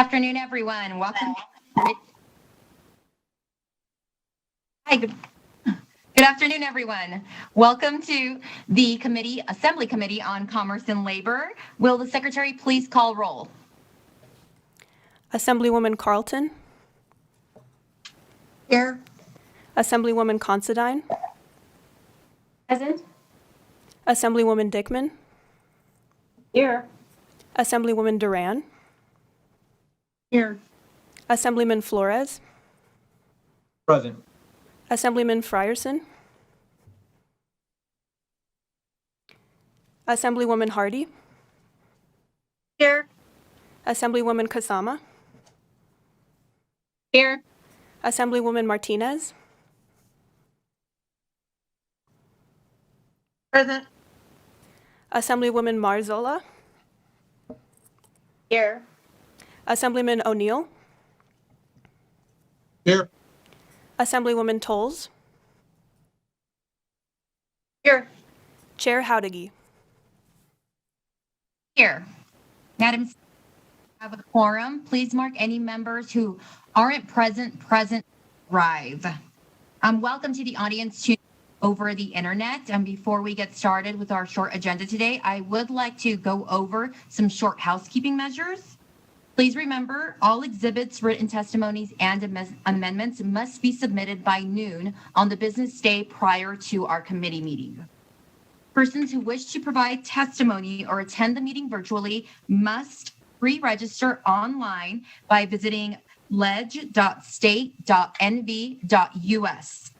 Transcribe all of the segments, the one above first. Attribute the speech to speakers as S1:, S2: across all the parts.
S1: Afternoon, everyone. Welcome. Hi, good afternoon, everyone. Welcome to the Assembly Committee on Commerce and Labor. Will the Secretary please call roll?
S2: Assemblywoman Carlton.
S1: Here.
S2: Assemblywoman Considine.
S1: Present.
S2: Assemblywoman Dickman.
S1: Here.
S2: Assemblywoman Duran.
S1: Here.
S2: Assemblyman Flores.
S3: Present.
S2: Assemblyman Frierson. Assemblywoman Hardy.
S1: Here.
S2: Assemblywoman Kasama.
S1: Here.
S2: Assemblywoman Martinez.
S1: Present.
S2: Assemblywoman Marzola.
S1: Here.
S2: Assemblyman O'Neill.
S3: Here.
S2: Assemblywoman Tolles.
S1: Here.
S2: Chair Howdigi.
S1: Here. Madam, have a quorum. Please mark any members who aren't present arrive. Welcome to the audience tuning over the internet. And before we get started with our short agenda today, I would like to go over some short housekeeping measures. Please remember, all exhibits, written testimonies, and amendments must be submitted by noon on the business day prior to our committee meeting. Persons who wish to provide testimony or attend the meeting virtually must pre-register online by visiting ledge.state.nv.us.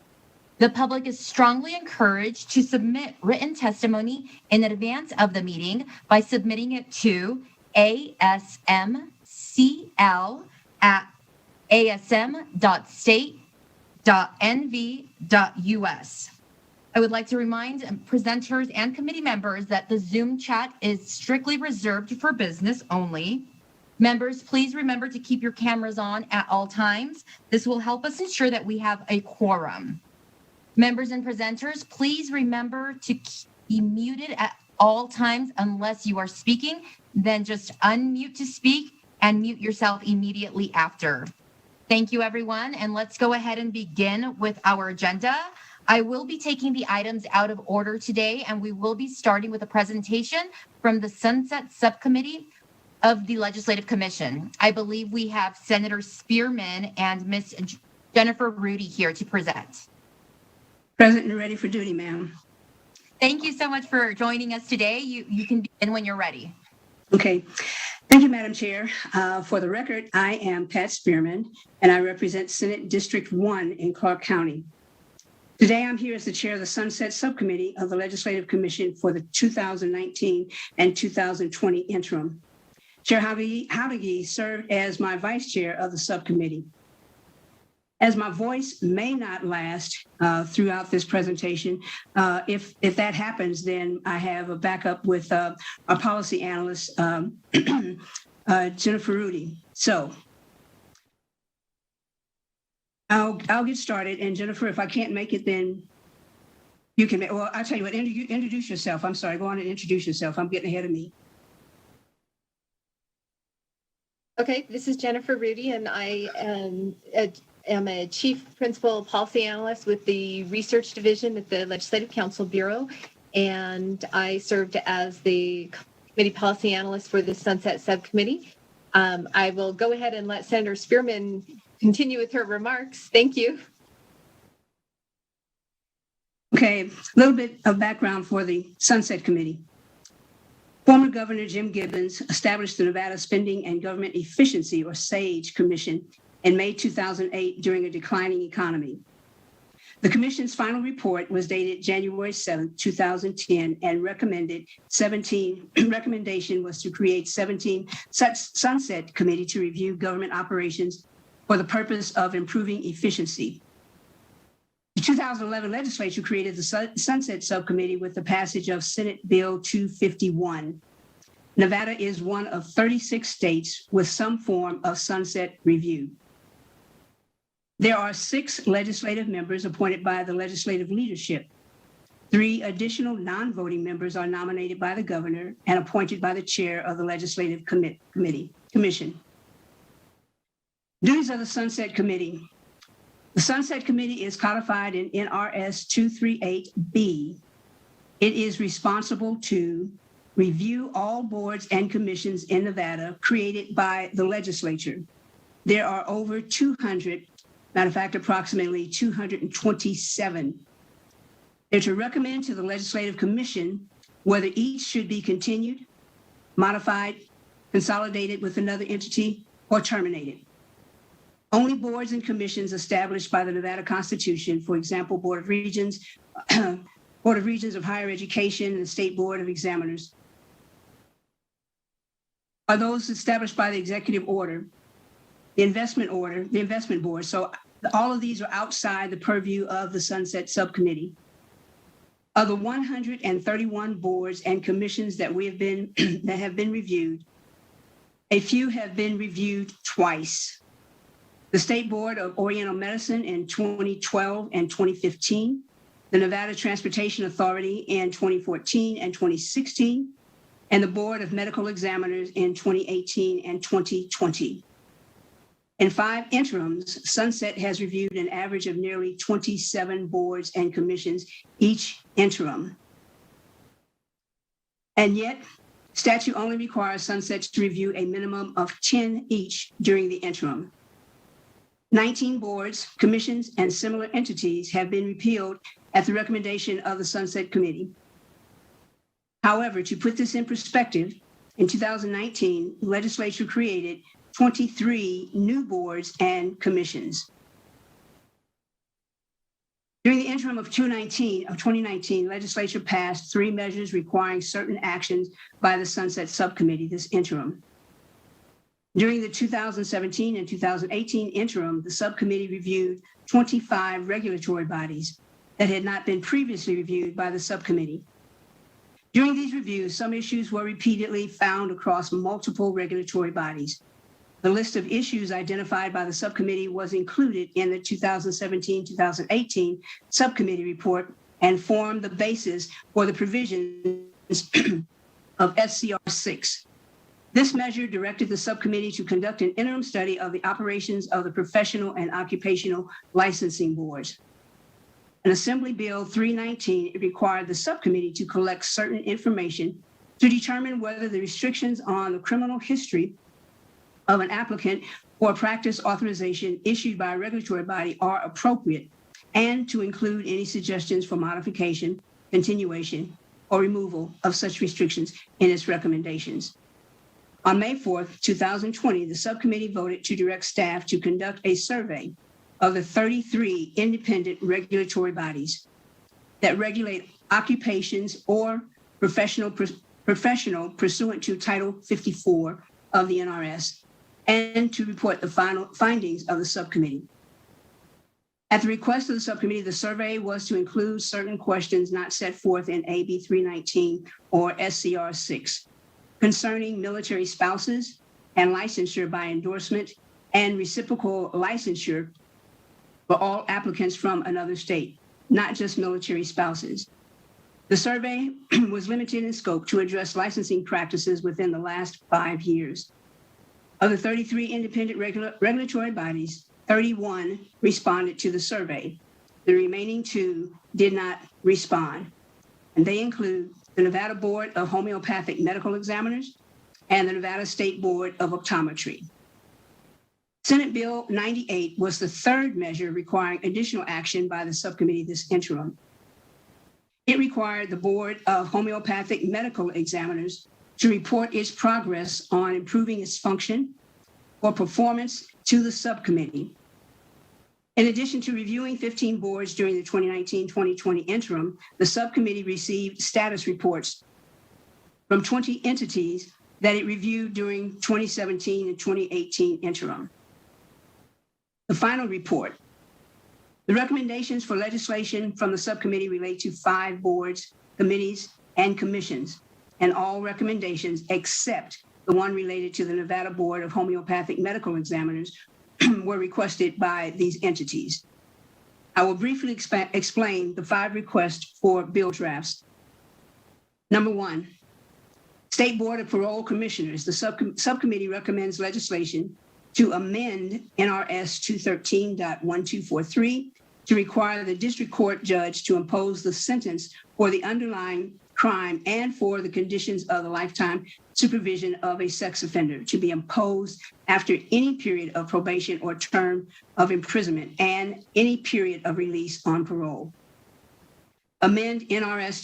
S1: The public is strongly encouraged to submit written testimony in advance of the meeting by submitting it to asm@asm.state.nv.us. I would like to remind presenters and committee members that the Zoom chat is strictly reserved for business only. Members, please remember to keep your cameras on at all times. This will help us ensure that we have a quorum. Members and presenters, please remember to be muted at all times unless you are speaking. Then just unmute to speak and mute yourself immediately after. Thank you, everyone. And let's go ahead and begin with our agenda. I will be taking the items out of order today, and we will be starting with a presentation from the Sunset Subcommittee of the Legislative Commission. I believe we have Senator Spearman and Ms. Jennifer Rudy here to present.
S4: Present and ready for duty, ma'am.
S1: Thank you so much for joining us today. You can begin when you're ready.
S4: Okay. Thank you, Madam Chair. For the record, I am Pat Spearman, and I represent Senate District 1 in Clark County. Today, I'm here as the chair of the Sunset Subcommittee of the Legislative Commission for the 2019 and 2020 interim. Chair Howdigi served as my vice chair of the subcommittee. As my voice may not last throughout this presentation, if that happens, then I have a backup with our policy analyst, Jennifer Rudy. So I'll get started. And Jennifer, if I can't make it, then you can make, well, I'll tell you what, introduce yourself. I'm sorry, go on and introduce yourself. I'm getting ahead of me.
S5: Okay, this is Jennifer Rudy, and I am a Chief Principal Policy Analyst with the Research Division at the Legislative Council Bureau, and I served as the Committee Policy Analyst for the Sunset Subcommittee. I will go ahead and let Senator Spearman continue with her remarks. Thank you.
S4: Okay, a little bit of background for the Sunset Committee. Former Governor Jim Gibbons established the Nevada Spending and Government Efficiency, or SAGE, Commission in May 2008 during a declining economy. The commission's final report was dated January 7, 2010, and recommendation was to create 17 Sunset Committee to review government operations for the purpose of improving efficiency. The 2011 legislature created the Sunset Subcommittee with the passage of Senate Bill 251. Nevada is one of 36 states with some form of sunset review. There are 6 legislative members appointed by the legislative leadership. 3 additional non-voting members are nominated by the governor and appointed by the chair of the legislative commission. Duties of the Sunset Committee. The Sunset Committee is codified in NRS 238B. It is responsible to review all boards and commissions in Nevada created by the legislature. There are over 200, matter of fact, approximately 227. They're to recommend to the Legislative Commission whether each should be continued, modified, consolidated with another entity, or terminated. Only boards and commissions established by the Nevada Constitution, for example, Board of Regents, Board of Regents of Higher Education, and the State Board of Examiners, are those established by the executive order, the investment board. So all of these are outside the purview of the Sunset Subcommittee. Of the 131 boards and commissions that have been reviewed, a few have been reviewed twice. The State Board of Oriental Medicine in 2012 and 2015, the Nevada Transportation Authority in 2014 and 2016, and the Board of Medical Examiners in 2018 and 2020. In 5 interims, Sunset has reviewed an average of nearly 27 boards and commissions each interim. And yet, statute only requires Sunset to review a minimum of 10 each during the interim. 19 boards, commissions, and similar entities have been repealed at the recommendation of the Sunset Committee. However, to put this in perspective, in 2019, the legislature created 23 new boards and commissions. During the interim of 2019, legislature passed 3 measures requiring certain actions by the Sunset Subcommittee this interim. During the 2017 and 2018 interim, the subcommittee reviewed 25 regulatory bodies that had not been previously reviewed by the subcommittee. During these reviews, some issues were repeatedly found across multiple regulatory bodies. The list of issues identified by the subcommittee was included in the 2017-2018 subcommittee report and formed the basis for the provisions of SCR 6. This measure directed the subcommittee to conduct an interim study of the operations of the professional and occupational licensing boards. In Assembly Bill 319, it required the subcommittee to collect certain information to determine whether the restrictions on the criminal history of an applicant for a practice authorization issued by a regulatory body are appropriate, and to include any suggestions for modification, continuation, or removal of such restrictions in its recommendations. On May 4th, 2020, the subcommittee voted to direct staff to conduct a survey of the 33 independent regulatory bodies that regulate occupations or professional pursuant to Title 54 of the NRS, and to report the final findings of the subcommittee. At the request of the subcommittee, the survey was to include certain questions not set forth in AB 319 or SCR 6 concerning military spouses and licensure by endorsement and reciprocal licensure for all applicants from another state, not just military spouses. The survey was limited in scope to address licensing practices within the last 5 years. Of the 33 independent regulatory bodies, 31 responded to the survey. The remaining 2 did not respond, and they include the Nevada Board of Homeopathic Medical Examiners and the Nevada State Board of Optometry. Senate Bill 98 was the 3rd measure requiring additional action by the subcommittee this interim. It required the Board of Homeopathic Medical Examiners to report its progress on improving its function or performance to the subcommittee. In addition to reviewing 15 boards during the 2019-2020 interim, the subcommittee received status reports from 20 entities that it reviewed during 2017 and 2018 interim. The final report. The recommendations for legislation from the subcommittee relate to 5 boards, committees, and commissions, and all recommendations except the one related to the Nevada Board of Homeopathic Medical Examiners were requested by these entities. I will briefly explain the 5 requests for bill drafts. Number 1, State Board of Parole Commissioners. The subcommittee recommends legislation to amend NRS 213.1243 to require the district court judge to impose the sentence for the underlying crime and for the conditions of the lifetime supervision of a sex offender to be imposed after any period of probation or term of imprisonment and any period of release on parole. Amend NRS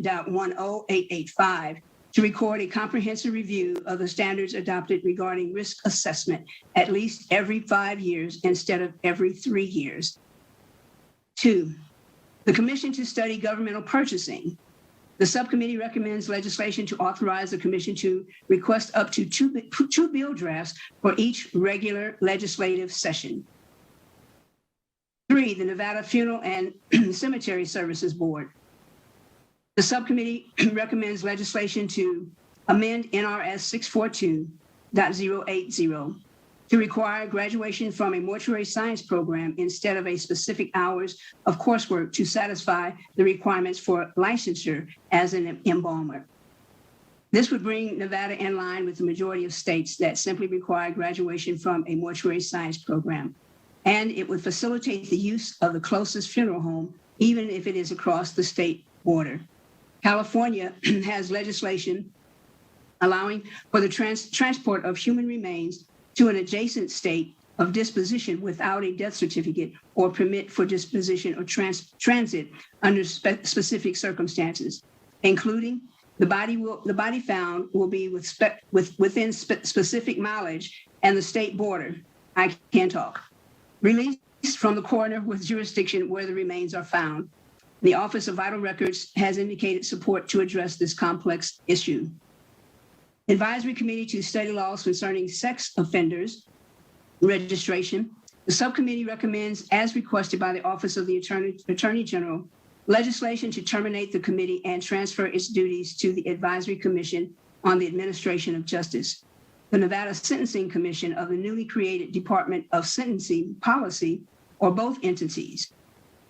S4: 213.10885 to record a comprehensive review of the standards adopted regarding risk assessment at least every 5 years instead of every 3 years. 2, the Commission to study governmental purchasing. The subcommittee recommends legislation to authorize the commission to request up to two bill drafts for each regular legislative session. 3, the Nevada Funeral and Cemetery Services Board. The subcommittee recommends legislation to amend NRS 642.080 to require graduation from a mortuary science program instead of a specific hours of coursework to satisfy the requirements for licensure as an embalmer. This would bring Nevada in line with the majority of states that simply require graduation from a mortuary science program. And it would facilitate the use of the closest funeral home, even if it is across the state border. California has legislation allowing for the transport of human remains to an adjacent state of disposition without a death certificate or permit for disposition or transit under specific circumstances, including the body found will be within specific mileage and the state border. I can't talk. Released from the coroner with jurisdiction where the remains are found. The Office of Vital Records has indicated support to address this complex issue. Advisory Committee to study laws concerning sex offenders registration. The subcommittee recommends, as requested by the Office of the Attorney General, legislation to terminate the committee and transfer its duties to the Advisory Commission on the Administration of Justice. The Nevada Sentencing Commission of the newly created Department of Sentencing Policy, or both entities.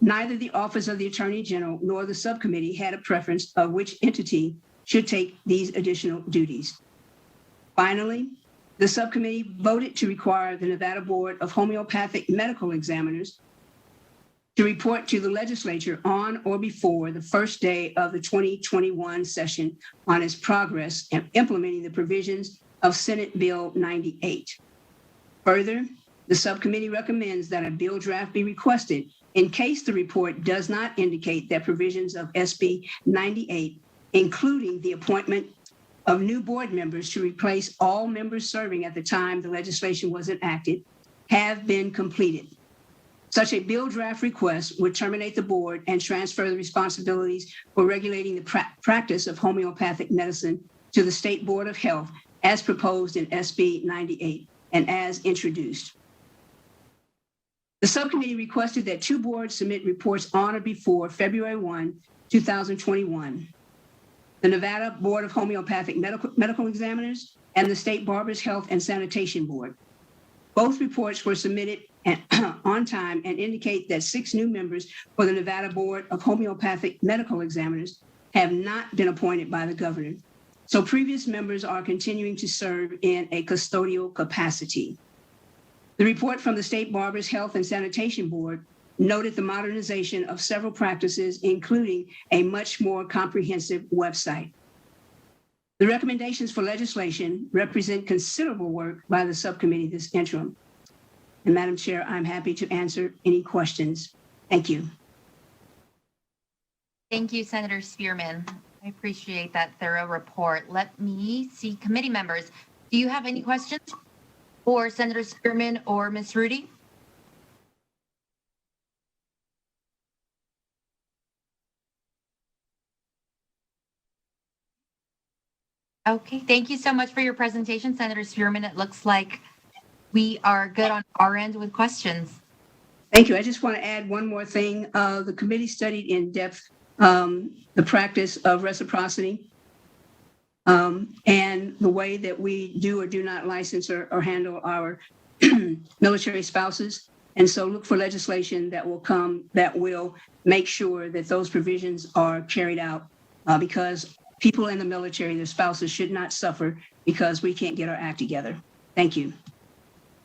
S4: Neither the Office of the Attorney General nor the subcommittee had a preference of which entity should take these additional duties. Finally, the subcommittee voted to require the Nevada Board of Homeopathic Medical Examiners to report to the legislature on or before the first day of the 2021 session on its progress in implementing the provisions of Senate Bill 98. Further, the subcommittee recommends that a bill draft be requested in case the report does not indicate that provisions of SB 98, including the appointment of new board members to replace all members serving at the time the legislation was enacted, have been completed. Such a bill draft request would terminate the board and transfer the responsibilities for regulating the practice of homeopathic medicine to the State Board of Health as proposed in SB 98 and as introduced. The subcommittee requested that 2 boards submit reports on or before February 1, 2021. The Nevada Board of Homeopathic Medical Examiners and the State Barbers Health and Sanitation Board. Both reports were submitted on time and indicate that 6 new members for the Nevada Board of Homeopathic Medical Examiners have not been appointed by the governor. So previous members are continuing to serve in a custodial capacity. The report from the State Barbers Health and Sanitation Board noted the modernization of several practices, including a much more comprehensive website. The recommendations for legislation represent considerable work by the subcommittee this interim. And Madam Chair, I'm happy to answer any questions. Thank you.
S1: Thank you, Senator Spearman. I appreciate that thorough report. Let me see committee members. Do you have any questions for Senator Spearman or Ms. Rudy? Okay, thank you so much for your presentation, Senator Spearman. It looks like we are good on our end with questions.
S4: Thank you. I just want to add one more thing. The committee studied in depth the practice of reciprocity and the way that we do or do not license or handle our military spouses. And so look for legislation that will come that will make sure that those provisions are carried out because people in the military, their spouses should not suffer because we can't get our act together. Thank you.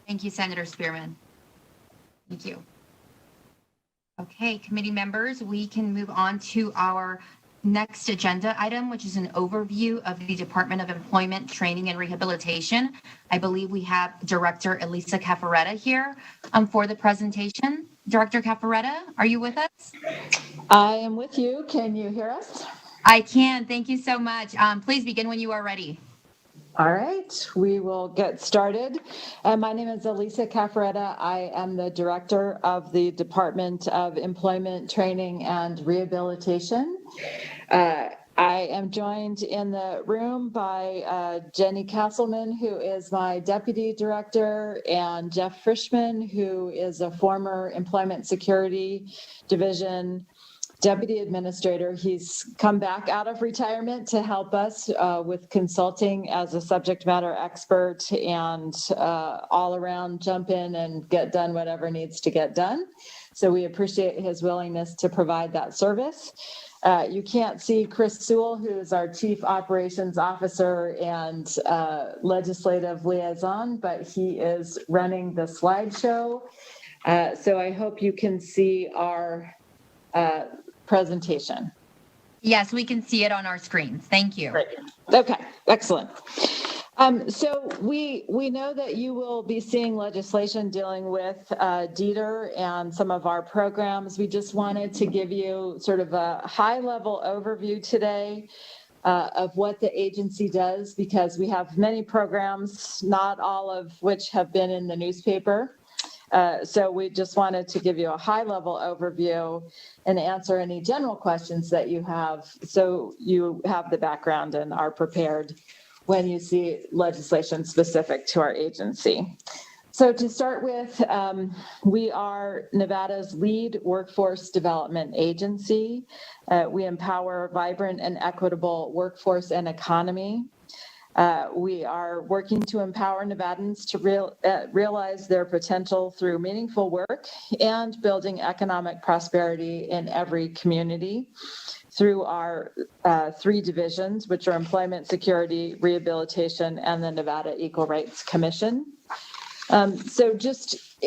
S1: Thank you, Senator Spearman. Thank you. Okay, committee members, we can move on to our next agenda item, which is an overview of the Department of Employment, Training, and Rehabilitation. I believe we have Director Elisa Caffaretta here for the presentation. Director Caffaretta, are you with us?
S6: I am with you. Can you hear us?
S1: I can. Thank you so much. Please begin when you are ready.
S6: All right, we will get started. My name is Elisa Caffaretta. I am the Director of the Department of Employment, Training, and Rehabilitation. I am joined in the room by Jenny Castleman, who is my Deputy Director, and Jeff Frischman, who is a former Employment Security Division Deputy Administrator. He's come back out of retirement to help us with consulting as a subject matter expert and all around jump in and get done whatever needs to get done. So we appreciate his willingness to provide that service. You can't see Chris Sewell, who is our Chief Operations Officer and Legislative Liaison, but he is running the slideshow. So I hope you can see our presentation.
S1: Yes, we can see it on our screens. Thank you.
S6: Great. Okay, excellent. So we know that you will be seeing legislation dealing with DETR and some of our programs. We just wanted to give you sort of a high-level overview today of what the agency does, because we have many programs, not all of which have been in the newspaper. So we just wanted to give you a high-level overview and answer any general questions that you have, so you have the background and are prepared when you see legislation specific to our agency. So to start with, we are Nevada's lead workforce development agency. We empower vibrant and equitable workforce and economy. We are working to empower Nevadans to realize their potential through meaningful work and building economic prosperity in every community through our three divisions, which are Employment, Security, Rehabilitation, and the Nevada Equal Rights Commission. So just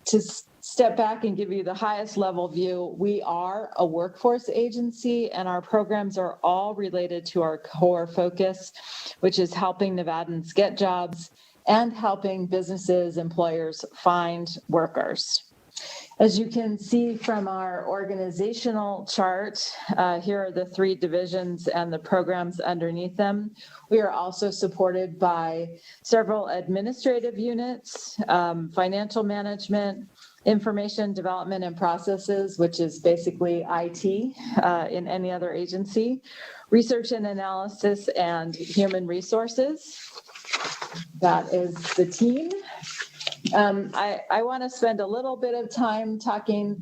S6: to step back and give you the highest level view, we are a workforce agency, and our programs are all related to our core focus, which is helping Nevadans get jobs and helping businesses, employers find workers. As you can see from our organizational chart, here are the three divisions and the programs underneath them. We are also supported by several administrative units, financial management, information development and processes, which is basically IT in any other agency, research and analysis, and human resources. That is the team. I want to spend a little bit of time talking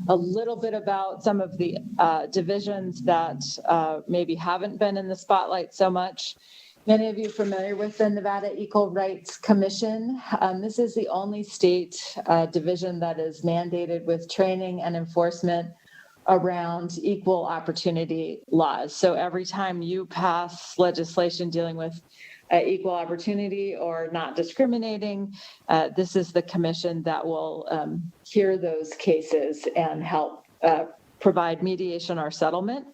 S6: a little bit about some of the divisions that maybe haven't been in the spotlight so much. Many of you are familiar with the Nevada Equal Rights Commission. This is the only state division that is mandated with training and enforcement around equal opportunity laws. So every time you pass legislation dealing with equal opportunity or not discriminating, this is the commission that will hear those cases and help provide mediation or settlement.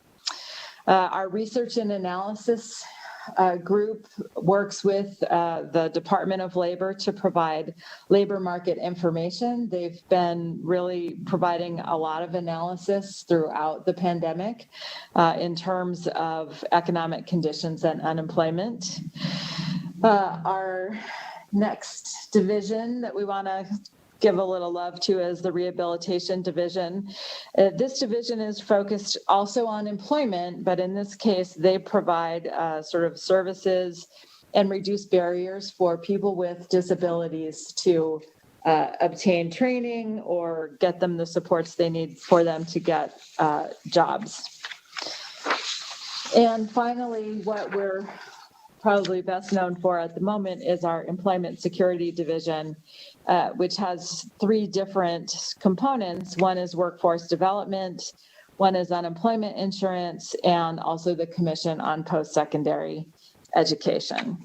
S6: Our research and analysis group works with the Department of Labor to provide labor market information. They've been really providing a lot of analysis throughout the pandemic in terms of economic conditions and unemployment. Our next division that we want to give a little love to is the Rehabilitation Division. This division is focused also on employment, but in this case, they provide sort of services and reduce barriers for people with disabilities to obtain training or get them the supports they need for them to get jobs. And finally, what we're probably best known for at the moment is our Employment Security Division, which has three different components. One is workforce development, one is unemployment insurance, and also the Commission on Post-Secondary Education.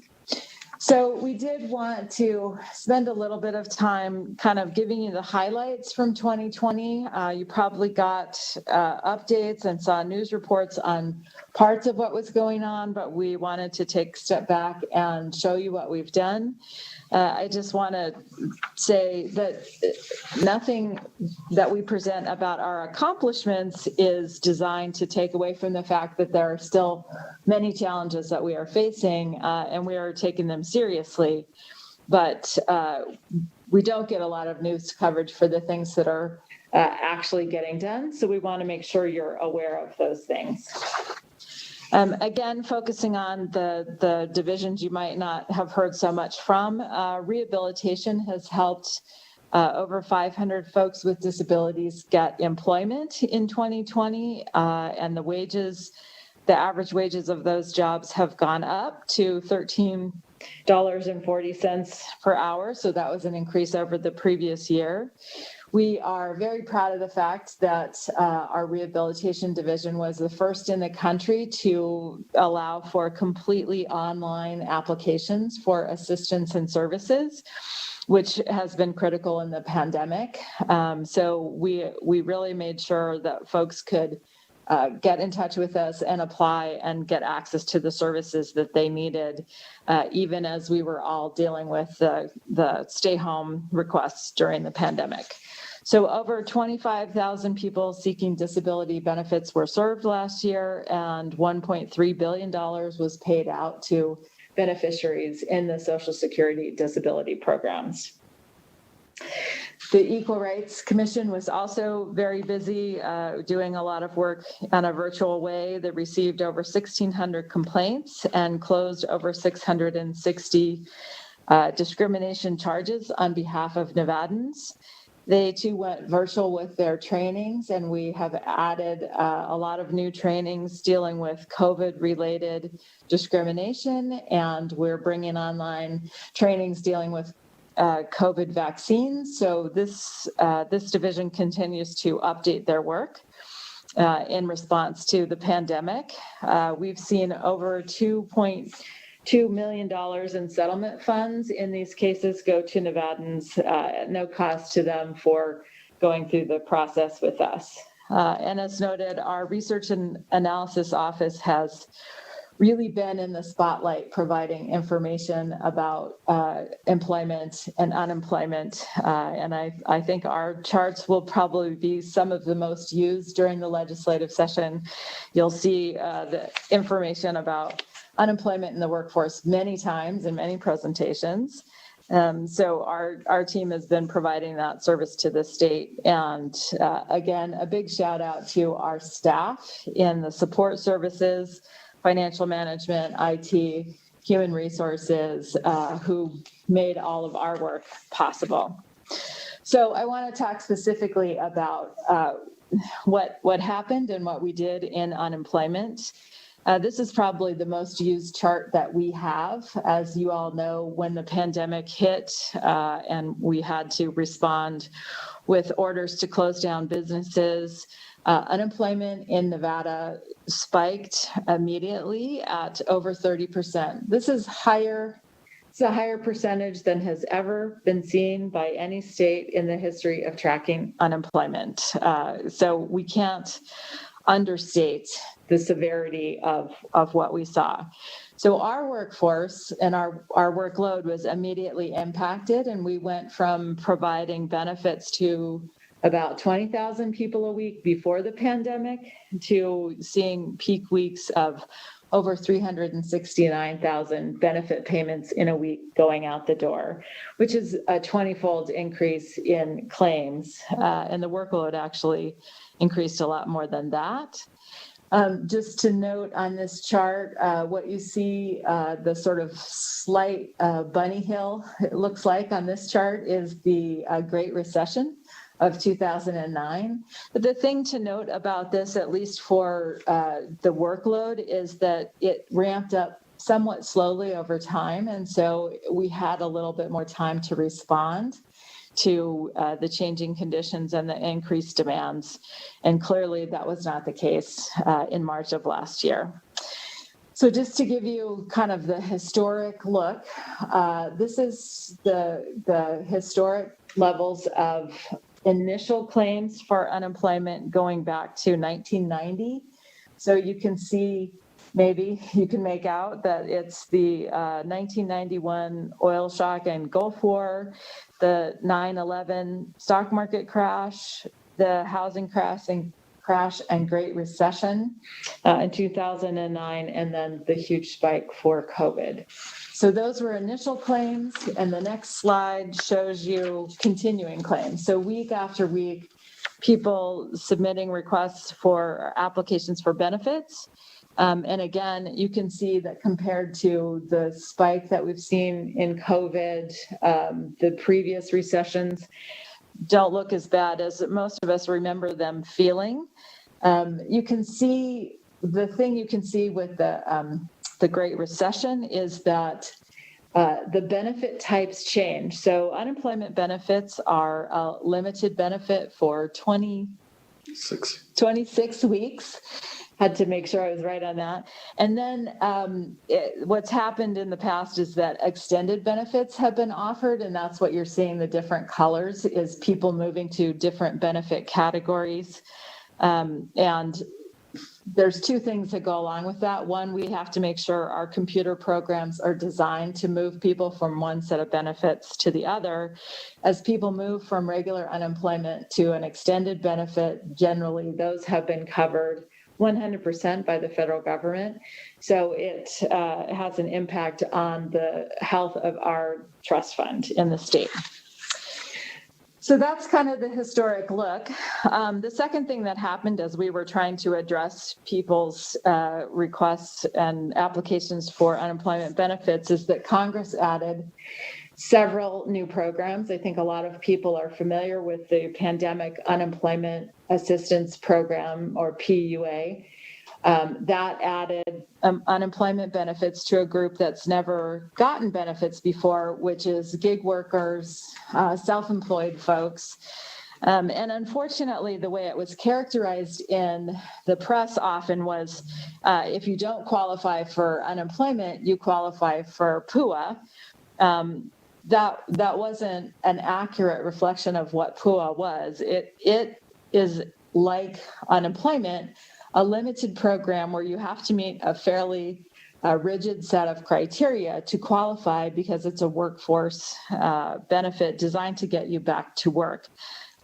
S6: So we did want to spend a little bit of time kind of giving you the highlights from 2020. You probably got updates and saw news reports on parts of what was going on, but we wanted to take a step back and show you what we've done. I just want to say that nothing that we present about our accomplishments is designed to take away from the fact that there are still many challenges that we are facing, and we are taking them seriously. But we don't get a lot of news coverage for the things that are actually getting done. So we want to make sure you're aware of those things. Again, focusing on the divisions you might not have heard so much from, rehabilitation has helped over 500 folks with disabilities get employment in 2020, and the average wages of those jobs have gone up to $13.40 per hour. So that was an increase over the previous year. We are very proud of the fact that our rehabilitation division was the first in the country to allow for completely online applications for assistance and services, which has been critical in the pandemic. So we really made sure that folks could get in touch with us and apply and get access to the services that they needed, even as we were all dealing with the stay home requests during the pandemic. So over 25,000 people seeking disability benefits were served last year, and $1.3 billion was paid out to beneficiaries in the Social Security disability programs. The Equal Rights Commission was also very busy doing a lot of work in a virtual way. They received over 1,600 complaints and closed over 660 discrimination charges on behalf of Nevadans. They too went virtual with their trainings, and we have added a lot of new trainings dealing with COVID-related discrimination, and we're bringing online trainings dealing with COVID vaccines. So this division continues to update their work in response to the pandemic. We've seen over $2.2 million in settlement funds in these cases go to Nevadans at no cost to them for going through the process with us. And as noted, our research and analysis office has really been in the spotlight providing information about employment and unemployment. And I think our charts will probably be some of the most used during the legislative session. You'll see the information about unemployment in the workforce many times in many presentations. So our team has been providing that service to the state. And again, a big shout out to our staff in the support services, financial management, IT, human resources, who made all of our work possible. So I want to talk specifically about what happened and what we did in unemployment. This is probably the most used chart that we have. As you all know, when the pandemic hit and we had to respond with orders to close down businesses, unemployment in Nevada spiked immediately at over 30%. This is higher. It's a higher percentage than has ever been seen by any state in the history of tracking unemployment. So we can't understate the severity of what we saw. So our workforce and our workload was immediately impacted, and we went from providing benefits to about 20,000 people a week before the pandemic to seeing peak weeks of over 369,000 benefit payments in a week going out the door, which is a 20-fold increase in claims. And the workload actually increased a lot more than that. Just to note on this chart, what you see, the sort of slight bunny hill, it looks like on this chart, is the Great Recession of 2009. But the thing to note about this, at least for the workload, is that it ramped up somewhat slowly over time. And so we had a little bit more time to respond to the changing conditions and the increased demands. And clearly that was not the case in March of last year. So just to give you kind of the historic look, this is the historic levels of initial claims for unemployment going back to 1990. So you can see, maybe you can make out that it's the 1991 oil shock and Gulf War, the 9/11 stock market crash, the housing crash and Great Recession in 2009, and then the huge spike for COVID. So those were initial claims, and the next slide shows you continuing claims. So week after week, people submitting requests for applications for benefits. And again, you can see that compared to the spike that we've seen in COVID, the previous recessions don't look as bad as most of us remember them feeling. You can see, the thing you can see with the Great Recession is that the benefit types change. So unemployment benefits are a limited benefit for 26 weeks. Had to make sure I was right on that. And then what's happened in the past is that extended benefits have been offered, and that's what you're seeing, the different colors, is people moving to different benefit categories. And there's two things that go along with that. One, we have to make sure our computer programs are designed to move people from one set of benefits to the other. As people move from regular unemployment to an extended benefit, generally those have been covered 100% by the federal government. So it has an impact on the health of our trust fund in the state. So that's kind of the historic look. The second thing that happened as we were trying to address people's requests and applications for unemployment benefits is that Congress added several new programs. I think a lot of people are familiar with the Pandemic Unemployment Assistance Program, or PUA. That added unemployment benefits to a group that's never gotten benefits before, which is gig workers, self-employed folks. And unfortunately, the way it was characterized in the press often was if you don't qualify for unemployment, you qualify for PUA. That wasn't an accurate reflection of what PUA was. It is like unemployment, a limited program where you have to meet a fairly rigid set of criteria to qualify, because it's a workforce benefit designed to get you back to work.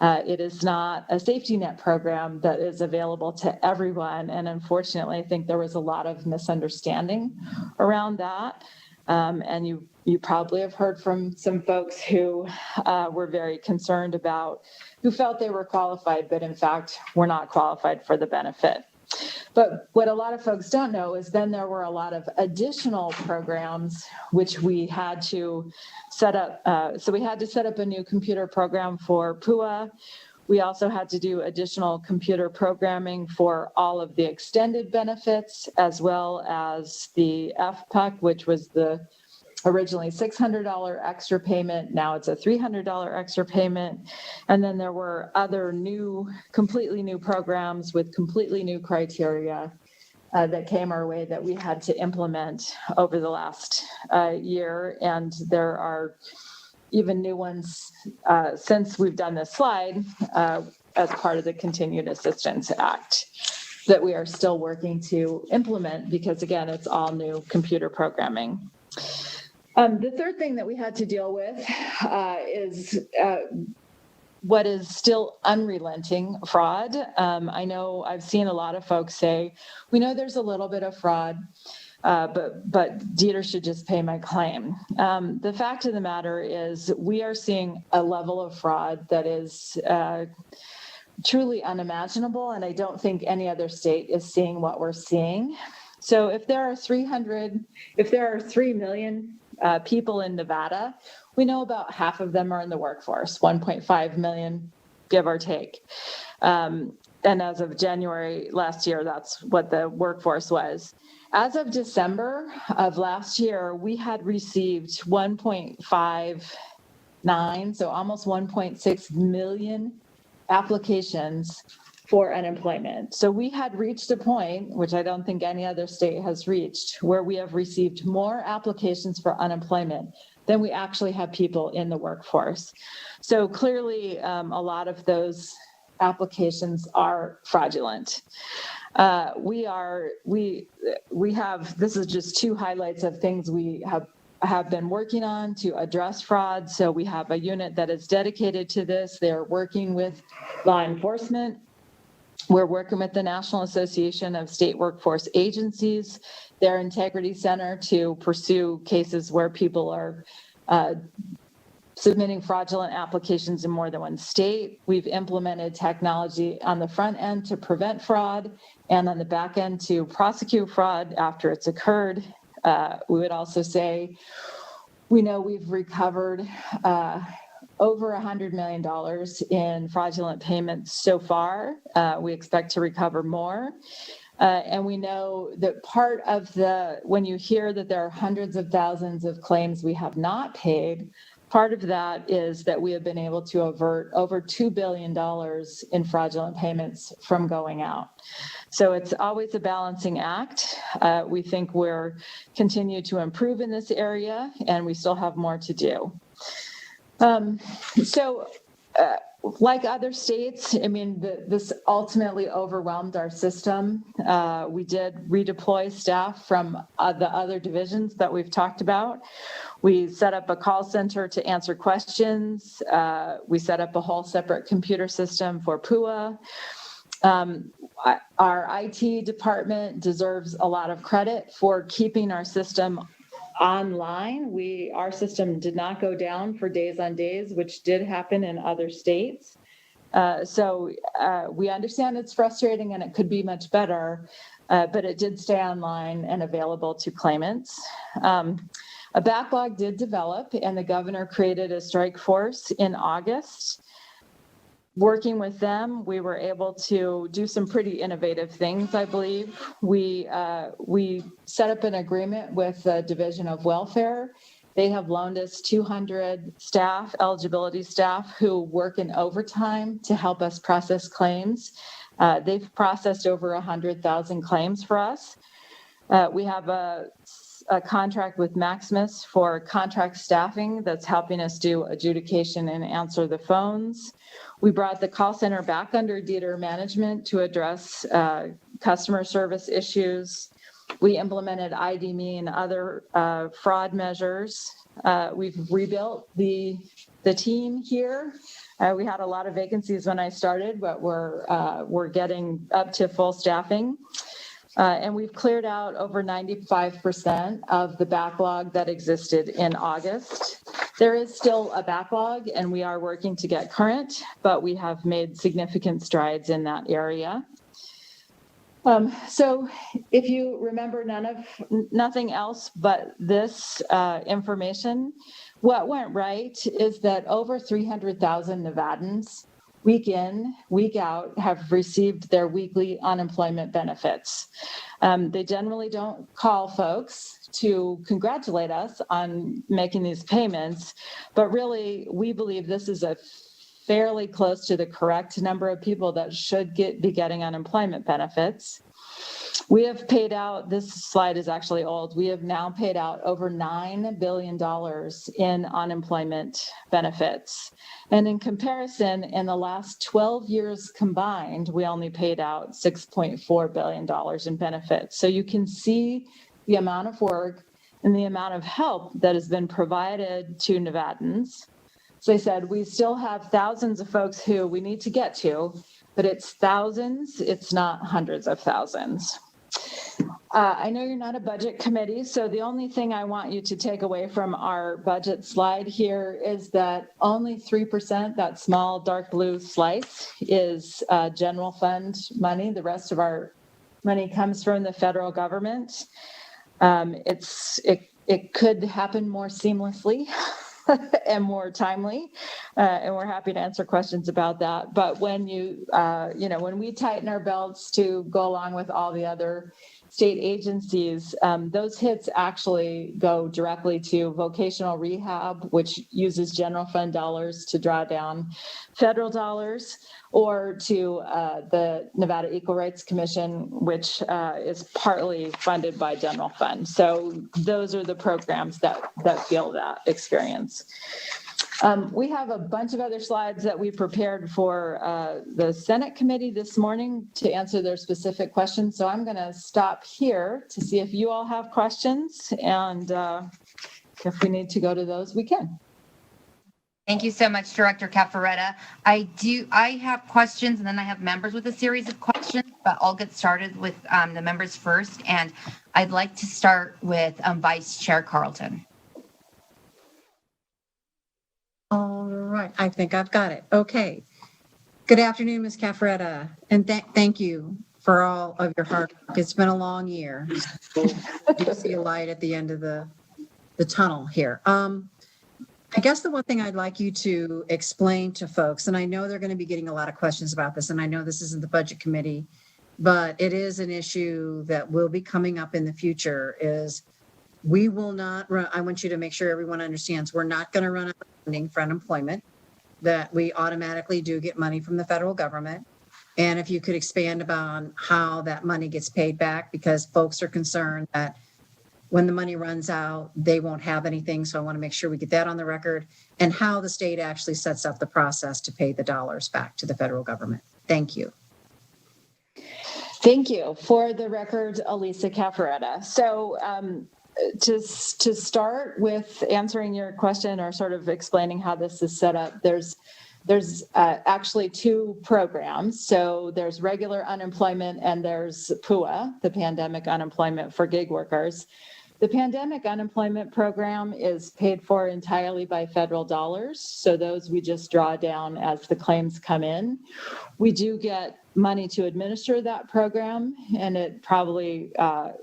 S6: It is not a safety net program that is available to everyone. And unfortunately, I think there was a lot of misunderstanding around that. And you probably have heard from some folks who were very concerned about, who felt they were qualified, but in fact were not qualified for the benefit. But what a lot of folks don't know is then there were a lot of additional programs which we had to set up. So we had to set up a new computer program for PUA. We also had to do additional computer programming for all of the extended benefits, as well as the FPUC, which was the originally $600 extra payment. Now it's a $300 extra payment. And then there were other completely new programs with completely new criteria that came our way that we had to implement over the last year. And there are even new ones since we've done this slide as part of the Continued Assistance Act that we are still working to implement, because again, it's all new computer programming. The third thing that we had to deal with is what is still unrelenting fraud. I know I've seen a lot of folks say, we know there's a little bit of fraud, but Dieter should just pay my claim. The fact of the matter is we are seeing a level of fraud that is truly unimaginable, and I don't think any other state is seeing what we're seeing. So if there are 3 million people in Nevada, we know about half of them are in the workforce, 1.5 million, give or take. And as of January last year, that's what the workforce was. As of December of last year, we had received 1.59, so almost 1.6 million applications for unemployment. So we had reached a point, which I don't think any other state has reached, where we have received more applications for unemployment than we actually have people in the workforce. So clearly, a lot of those applications are fraudulent. We have, this is just two highlights of things we have been working on to address fraud. So we have a unit that is dedicated to this. They're working with law enforcement. We're working with the National Association of State Workforce Agencies, their Integrity Center, to pursue cases where people are submitting fraudulent applications in more than one state. We've implemented technology on the front end to prevent fraud and on the back end to prosecute fraud after it's occurred. We would also say, we know we've recovered over $100 million in fraudulent payments so far. We expect to recover more. And we know that part of when you hear that there are hundreds of thousands of claims we have not paid, part of that is that we have been able to avert over $2 billion in fraudulent payments from going out. So it's always a balancing act. We think we're continue to improve in this area, and we still have more to do. Like other states, I mean, this ultimately overwhelmed our system. We did redeploy staff from the other divisions that we've talked about. We set up a call center to answer questions. We set up a whole separate computer system for PUA. Our IT department deserves a lot of credit for keeping our system online. Our system did not go down for days on days, which did happen in other states. So we understand it's frustrating and it could be much better, but it did stay online and available to claimants. A backlog did develop, and the governor created a strike force in August. Working with them, we were able to do some pretty innovative things, I believe. We set up an agreement with the Division of Welfare. They have loaned us 200 staff, eligibility staff, who work in overtime to help us process claims. They've processed over 100,000 claims for us. We have a contract with Maximus for contract staffing that's helping us do adjudication and answer the phones. We brought the call center back under Dieter management to address customer service issues. We implemented ID.me and other fraud measures. We've rebuilt the team here. We had a lot of vacancies when I started, but we're getting up to full staffing. And we've cleared out over 95% of the backlog that existed in August. There is still a backlog, and we are working to get current, but we have made significant strides in that area. So if you remember nothing else but this information, what went right is that over 300,000 Nevadans, week in, week out, have received their weekly unemployment benefits. They generally don't call folks to congratulate us on making these payments, but really, we believe this is a fairly close to the correct number of people that should be getting unemployment benefits. We have paid out, this slide is actually old, we have now paid out over $9 billion in unemployment benefits. And in comparison, in the last 12 years combined, we only paid out $6.4 billion in benefits. So you can see the amount of work and the amount of help that has been provided to Nevadans. So I said, we still have thousands of folks who we need to get to, but it's thousands, it's not hundreds of thousands. I know you're not a budget committee, so the only thing I want you to take away from our budget slide here is that only 3%, that small dark blue slice, is general fund money. The rest of our money comes from the federal government. It could happen more seamlessly and more timely, and we're happy to answer questions about that. But when when we tighten our belts to go along with all the other state agencies, those hits actually go directly to vocational rehab, which uses general fund dollars to draw down federal dollars, or to the Nevada Equal Rights Commission, which is partly funded by general fund. So those are the programs that feel that experience. We have a bunch of other slides that we prepared for the Senate committee this morning to answer their specific questions. So I'm going to stop here to see if you all have questions, and if we need to go to those, we can.
S1: Thank you so much, Director Cafaretta. I have questions, and then I have members with a series of questions, but I'll get started with the members first. And I'd like to start with Vice Chair Carlton.
S7: All right, I think I've got it. Okay. Good afternoon, Ms. Cafaretta, and thank you for all of your hard work. It's been a long year. So you see a light at the end of the tunnel here. I guess the one thing I'd like you to explain to folks, and I know they're going to be getting a lot of questions about this, and I know this isn't the budget committee, but it is an issue that will be coming up in the future, is we will not run, I want you to make sure everyone understands, we're not going to run out of funding for unemployment, that we automatically do get money from the federal government. And if you could expand about how that money gets paid back, because folks are concerned that when the money runs out, they won't have anything. So I want to make sure we get that on the record, and how the state actually sets up the process to pay the dollars back to the federal government. Thank you.
S6: Thank you. For the record, Elisa Cafaretta. So to start with answering your question, or sort of explaining how this is set up, there's actually two programs. So there's regular unemployment and there's PUA, the pandemic unemployment for gig workers. The pandemic unemployment program is paid for entirely by federal dollars. So those we just draw down as the claims come in. We do get money to administer that program, and it probably, I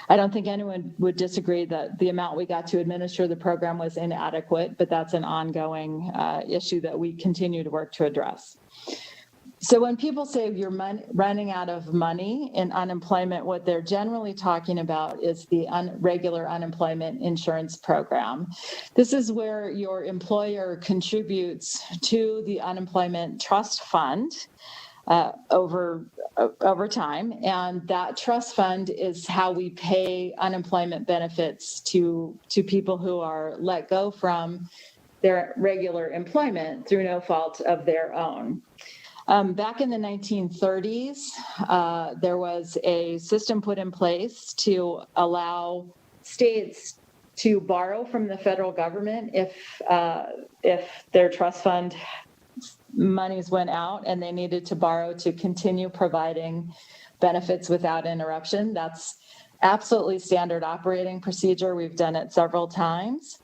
S6: don't think anyone would disagree that the amount we got to administer the program was inadequate, but that's an ongoing issue that we continue to work to address. So when people say you're running out of money in unemployment, what they're generally talking about is the regular unemployment insurance program. This is where your employer contributes to the unemployment trust fund over time, and that trust fund is how we pay unemployment benefits to people who are let go from their regular employment through no fault of their own. Back in the 1930s, there was a system put in place to allow states to borrow from the federal government if their trust fund monies went out and they needed to borrow to continue providing benefits without interruption. That's absolutely standard operating procedure. We've done it several times.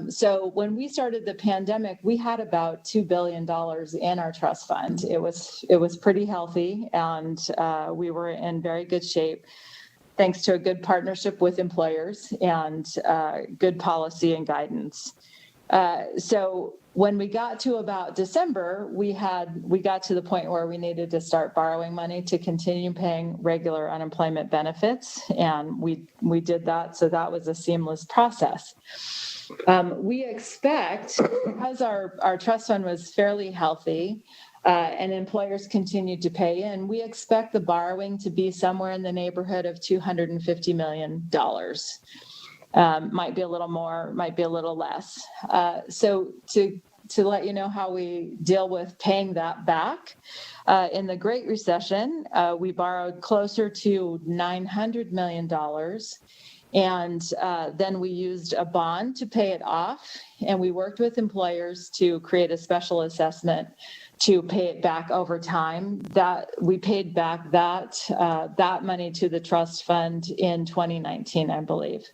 S6: So when we started the pandemic, we had about $2 billion in our trust fund. It was pretty healthy, and we were in very good shape, thanks to a good partnership with employers and good policy and guidance. So when we got to about December, we got to the point where we needed to start borrowing money to continue paying regular unemployment benefits, and we did that. So that was a seamless process. We expect, because our trust fund was fairly healthy and employers continued to pay in, we expect the borrowing to be somewhere in the neighborhood of $250 million. Might be a little more, might be a little less. So to let you know how we deal with paying that back, in the Great Recession, we borrowed closer to $900 million. And then we used a bond to pay it off, and we worked with employers to create a special assessment to pay it back over time. That we paid back that money to the trust fund in 2019, I believe.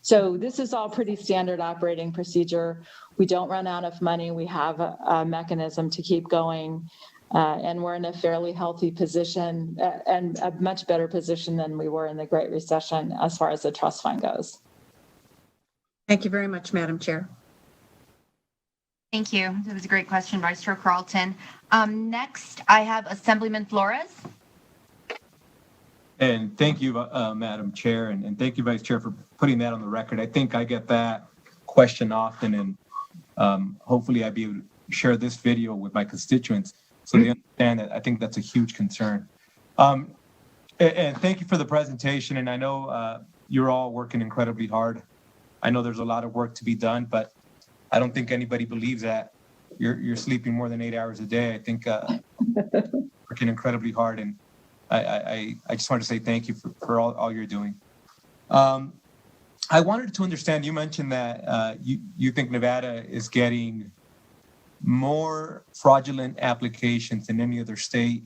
S6: So this is all pretty standard operating procedure. We don't run out of money. We have a mechanism to keep going. And we're in a fairly healthy position, and a much better position than we were in the Great Recession as far as the trust fund goes.
S7: Thank you very much, Madam Chair.
S1: Thank you. That was a great question, Vice Chair Carlton. Next, I have Assemblyman Flores.
S3: And thank you, Madam Chair, and thank you, Vice Chair, for putting that on the record. I think I get that question often, and hopefully I'll be able to share this video with my constituents so they understand that I think that's a huge concern. And thank you for the presentation, and I know you're all working incredibly hard. I know there's a lot of work to be done, but I don't think anybody believes that you're sleeping more than 8 hours a day. I think working incredibly hard, and I just want to say thank you for all you're doing. I wanted to understand, you mentioned that you think Nevada is getting more fraudulent applications than any other state.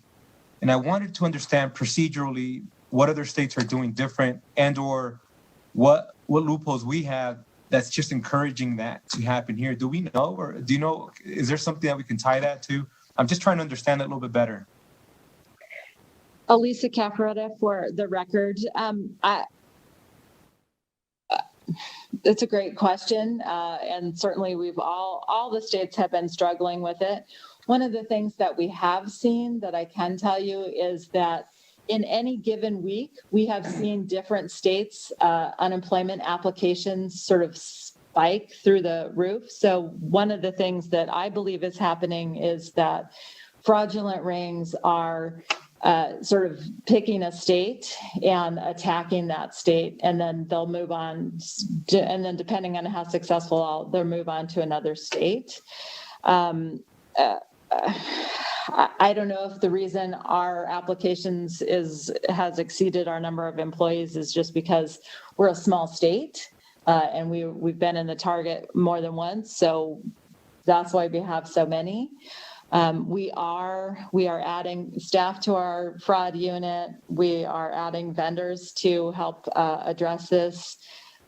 S3: And I wanted to understand procedurally what other states are doing different, and or what loopholes we have that's just encouraging that to happen here. Do we know, or do you know, is there something that we can tie that to? I'm just trying to understand that a little bit better.
S6: Elisa Cafferetta for the record. It's a great question, and certainly we've all the states have been struggling with it. One of the things that we have seen that I can tell you is that in any given week, we have seen different states' unemployment applications sort of spike through the roof. So one of the things that I believe is happening is that fraudulent rings are sort of picking a state and attacking that state, and then they'll move on, and then depending on how successful they'll move on to another state. I don't know if the reason our applications has exceeded our number of employees is just because we're a small state, and we've been in the target more than once, so that's why we have so many. We are adding staff to our fraud unit. We are adding vendors to help address this.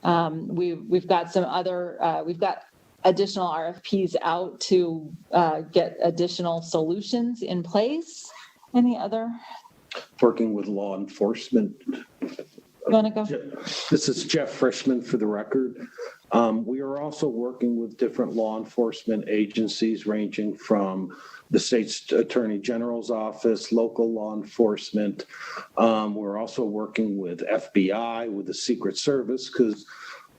S6: We've got some other, we've got additional RFPs out to get additional solutions in place. Any other?
S8: Working with law enforcement.
S6: You want to go?
S8: This is Jeff Frischman for the record. We are also working with different law enforcement agencies ranging from the state's attorney general's office, local law enforcement. We're also working with FBI, with the Secret Service, because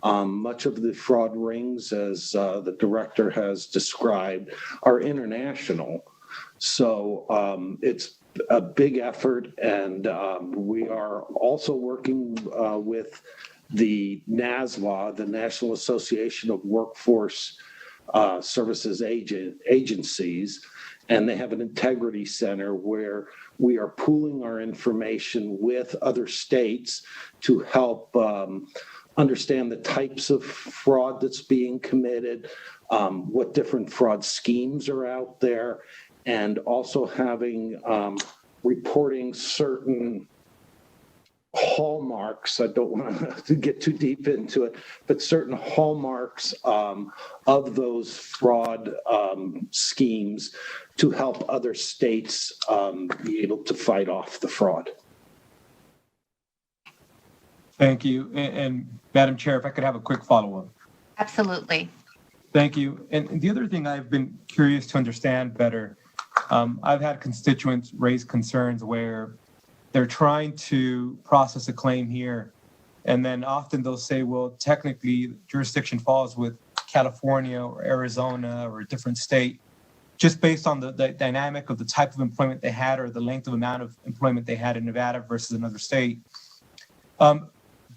S8: much of the fraud rings, as the director has described, are international. So it's a big effort, and we are also working with the NASWA, the National Association of Workforce Services Agencies, and they have an integrity center where we are pooling our information with other states to help understand the types of fraud that's being committed, what different fraud schemes are out there, and also having reporting certain hallmarks. I don't want to get too deep into it, but certain hallmarks of those fraud schemes to help other states be able to fight off the fraud.
S3: Thank you. And Madam Chair, if I could have a quick follow-up.
S1: Absolutely.
S3: Thank you. And the other thing I've been curious to understand better, I've had constituents raise concerns where they're trying to process a claim here, and then often they'll say, well, technically jurisdiction falls with California or Arizona or a different state, just based on the dynamic of the type of employment they had or the length of amount of employment they had in Nevada versus another state.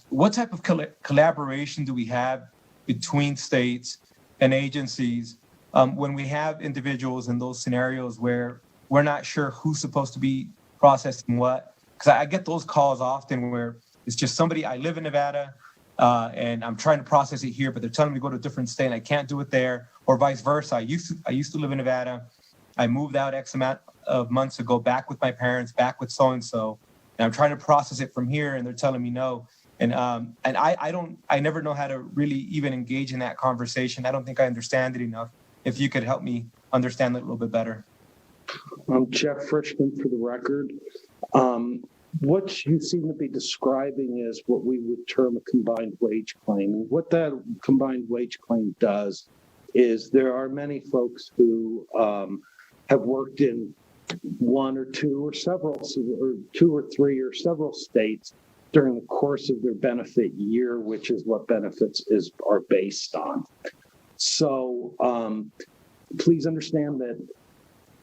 S3: What type of collaboration do we have between states and agencies when we have individuals in those scenarios where we're not sure who's supposed to be processing what? Because I get those calls often where it's just somebody, I live in Nevada and I'm trying to process it here, but they're telling me to go to a different state and I can't do it there, or vice versa. I used to live in Nevada. I moved out X amount of months ago, back with my parents, back with so-and-so, and I'm trying to process it from here and they're telling me no. And I never know how to really even engage in that conversation. I don't think I understand it enough. If you could help me understand it a little bit better.
S8: I'm Jeff Frischman for the record. What you seem to be describing is what we would term a combined wage claim. And what that combined wage claim does is there are many folks who have worked in one or two or several, or two or three or several states during the course of their benefit year, which is what benefits are based on. So please understand that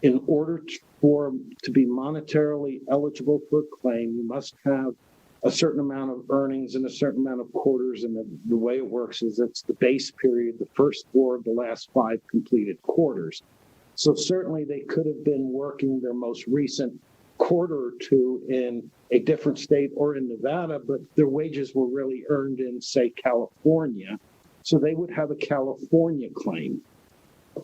S8: in order to be monetarily eligible for a claim, you must have a certain amount of earnings and a certain amount of quarters. And the way it works is it's the base period, the first 4 of the last 5 completed quarters. So certainly they could have been working their most recent quarter or two in a different state or in Nevada, but their wages were really earned in, say, California. So they would have a California claim.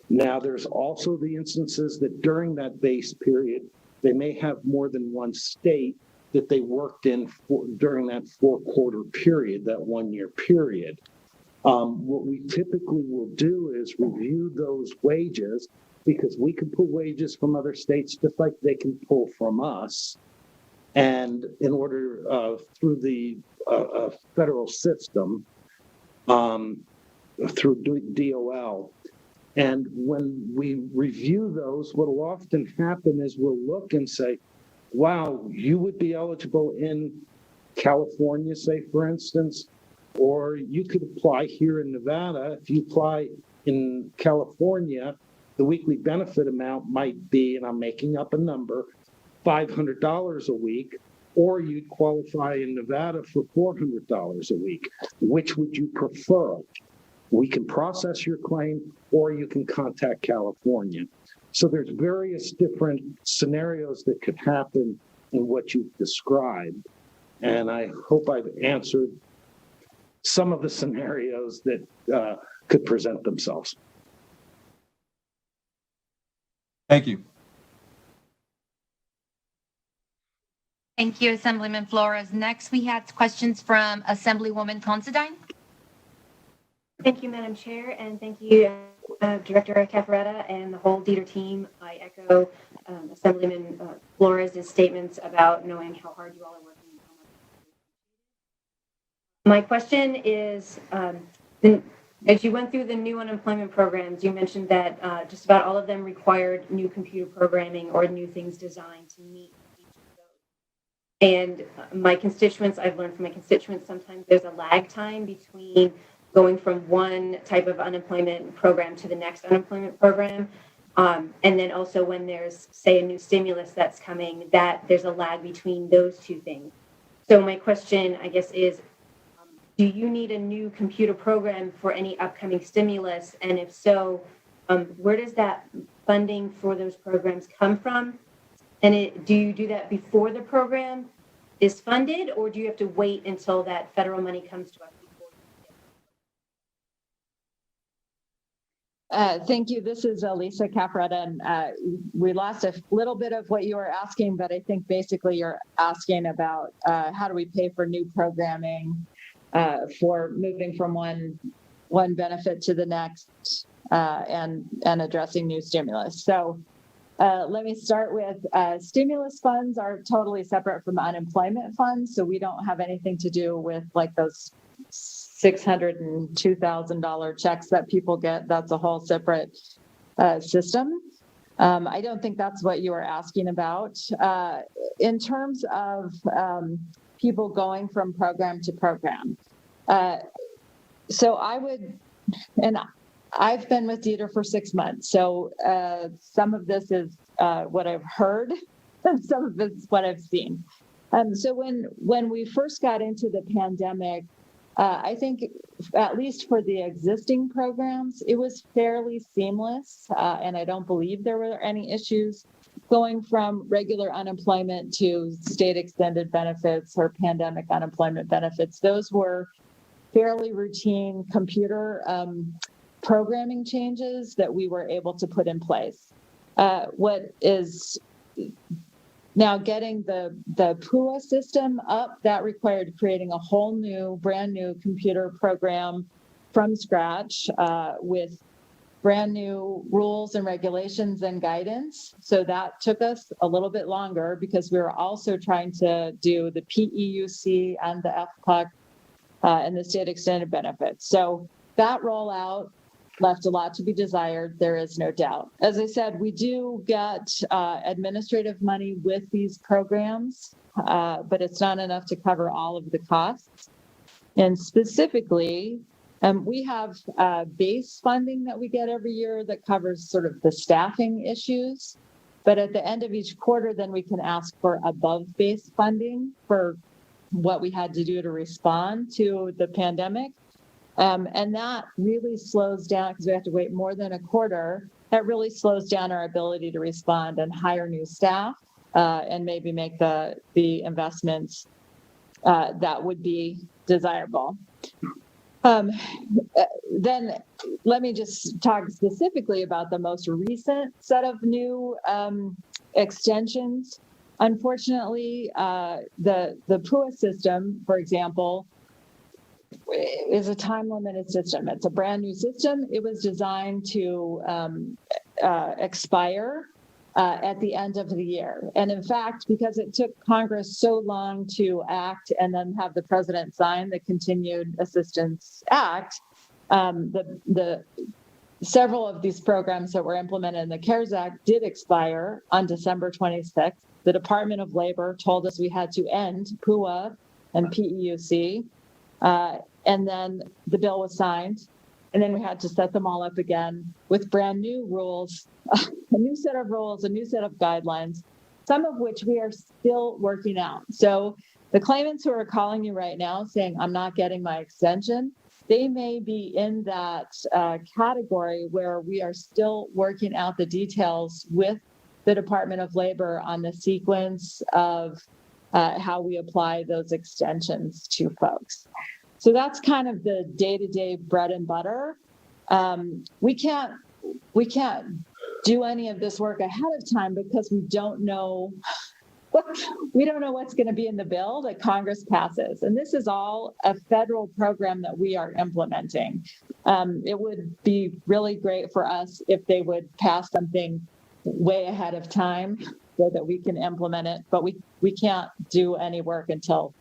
S8: Now, there's also the instances that during that base period, they may have more than one state that they worked in during that 4-quarter period, that 1-year period. What we typically will do is review those wages, because we can pull wages from other states just like they can pull from us. And in order, through the federal system, through DOL. And when we review those, what will often happen is we'll look and say, wow, you would be eligible in California, say, for instance, or you could apply here in Nevada. If you apply in California, the weekly benefit amount might be, and I'm making up a number, $500 a week, or you'd qualify in Nevada for $400 a week. Which would you prefer? We can process your claim, or you can contact California. So there's various different scenarios that could happen in what you've described. And I hope I've answered some of the scenarios that could present themselves.
S3: Thank you.
S1: Thank you, Assemblyman Flores. Next, we had questions from Assemblywoman Considine.
S9: Thank you, Madam Chair, and thank you, Director Cafaretta and the whole DETR team. I echo Assemblyman Flores' statements about knowing how hard you all are working. My question is, as you went through the new unemployment programs, you mentioned that just about all of them required new computer programming or new things designed to meet each of those. And my constituents, I've learned from my constituents, sometimes there's a lag time between going from one type of unemployment program to the next unemployment program. And then also when there's, say, a new stimulus that's coming, that there's a lag between those two things. So my question, I guess, is, do you need a new computer program for any upcoming stimulus? And if so, where does that funding for those programs come from? And do you do that before the program is funded, or do you have to wait until that federal money comes to us?
S6: Thank you. This is Lisa Cafaretta, and we lost a little bit of what you were asking, but I think basically you're asking about how do we pay for new programming for moving from one benefit to the next and addressing new stimulus. So let me start with stimulus funds are totally separate from unemployment funds, so we don't have anything to do with like those $600 and $2,000 checks that people get. That's a whole separate system. I don't think that's what you were asking about. In terms of people going from program to program. So I would, and I've been with DETR for 6 months. So some of this is what I've heard and some of it's what I've seen. So when we first got into the pandemic, I think at least for the existing programs, it was fairly seamless. And I don't believe there were any issues going from regular unemployment to state extended benefits or pandemic unemployment benefits. Those were fairly routine computer programming changes that we were able to put in place. What is now getting the PUA system up, that required creating a whole new, brand new computer program from scratch with brand new rules and regulations and guidance. So that took us a little bit longer because we were also trying to do the PEUC and the FPUC and the state extended benefits. So that rollout left a lot to be desired, there is no doubt. As I said, we do get administrative money with these programs, but it's not enough to cover all of the costs. And specifically, we have base funding that we get every year that covers sort of the staffing issues. But at the end of each quarter, then we can ask for above base funding for what we had to do to respond to the pandemic. And that really slows down because we have to wait more than a quarter. That really slows down our ability to respond and hire new staff and maybe make the investments that would be desirable. Then let me just talk specifically about the most recent set of new extensions. Unfortunately, the PUA system, for example, is a time-limited system. It's a brand new system. It was designed to expire at the end of the year. And in fact, because it took Congress so long to act and then have the president sign the Continued Assistance Act, the several of these programs that were implemented in the CARES Act did expire on December 26th. The Department of Labor told us we had to end PUA and PEUC. And then the bill was signed. And then we had to set them all up again with brand new rules, a new set of rules, a new set of guidelines, some of which we are still working out. So the claimants who are calling you right now saying, I'm not getting my extension, they may be in that category where we are still working out the details with the Department of Labor on the sequence of how we apply those extensions to folks. So that's kind of the day-to-day bread and butter. We can't do any of this work ahead of time because we don't know what's going to be in the bill that Congress passes. And this is all a federal program that we are implementing. It would be really great for us if they would pass something way ahead of time so that we can implement it, but we can't do any work until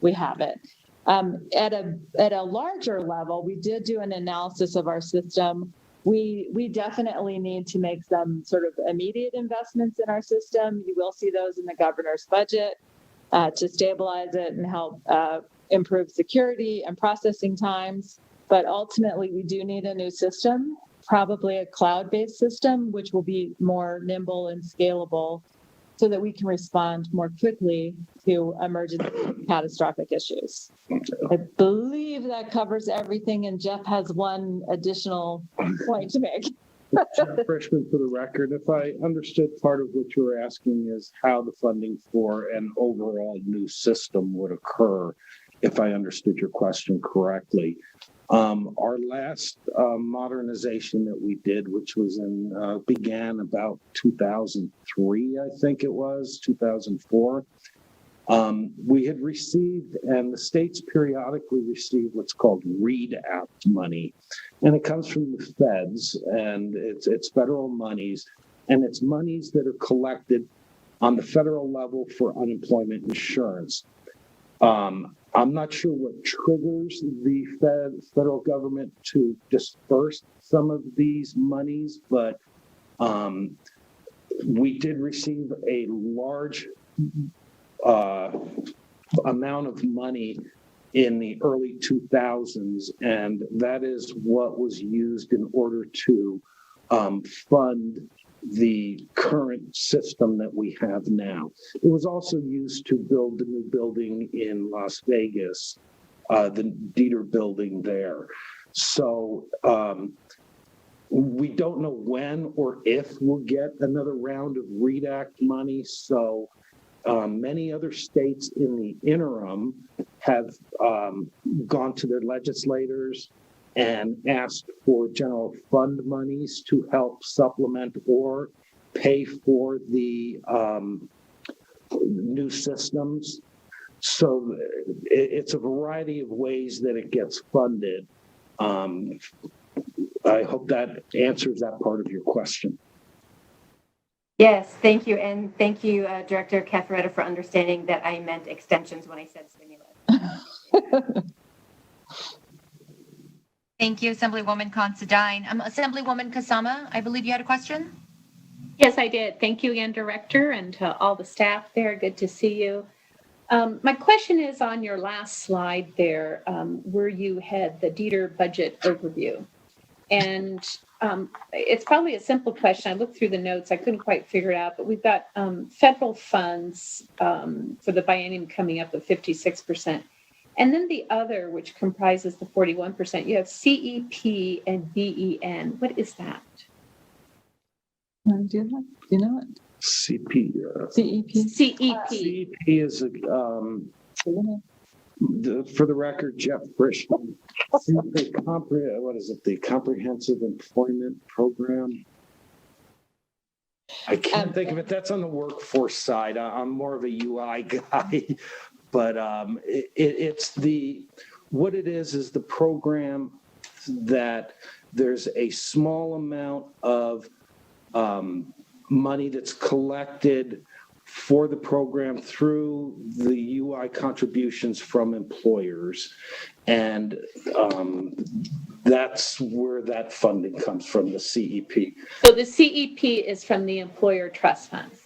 S6: we have it. At a larger level, we did do an analysis of our system. We definitely need to make some sort of immediate investments in our system. You will see those in the governor's budget to stabilize it and help improve security and processing times. But ultimately, we do need a new system, probably a cloud-based system, which will be more nimble and scalable so that we can respond more quickly to emergency catastrophic issues. I believe that covers everything, and Jeff has one additional point to make.
S8: Chair Frischman, for the record, if I understood part of what you were asking is how the funding for an overall new system would occur, if I understood your question correctly. Our last modernization that we did, which was began about 2003, I think it was, 2004, we had received, and the states periodically receive what's called READ Act money. And it comes from the feds, and it's federal monies, and it's monies that are collected on the federal level for unemployment insurance. I'm not sure what triggers the federal government to disperse some of these monies, but we did receive a large amount of money in the early 2000s, and that is what was used in order to fund the current system that we have now. It was also used to build the new building in Las Vegas, the Dieter building there. So we don't know when or if we'll get another round of READ Act money. So many other states in the interim have gone to their legislators and asked for general fund monies to help supplement or pay for the new systems. So it's a variety of ways that it gets funded. I hope that answers that part of your question.
S9: Yes, thank you. And thank you, Director Caffaretta, for understanding that I meant extensions when I said stimulus.
S1: Thank you, Assemblywoman Considine. Assemblywoman Kasama, I believe you had a question?
S10: Yes, I did. Thank you again, Director, and to all the staff there. Good to see you. My question is on your last slide there, where you had the Dieter budget overview. And it's probably a simple question. I looked through the notes. I couldn't quite figure it out, but we've got federal funds for the biennium coming up of 56%. And then the other, which comprises the 41%, you have CEP and BEN. What is that?
S6: Do you know it?
S8: CP.
S6: CEP?
S10: CEP.
S8: CEP is for the record, Jeff Frischman. What is it? The Comprehensive Employment Program. I can't think of it. That's on the workforce side. I'm more of a UI guy, but it's what it is the program that there's a small amount of money that's collected for the program through the UI contributions from employers. And that's where that funding comes from, the CEP.
S10: So the CEP is from the employer trust funds?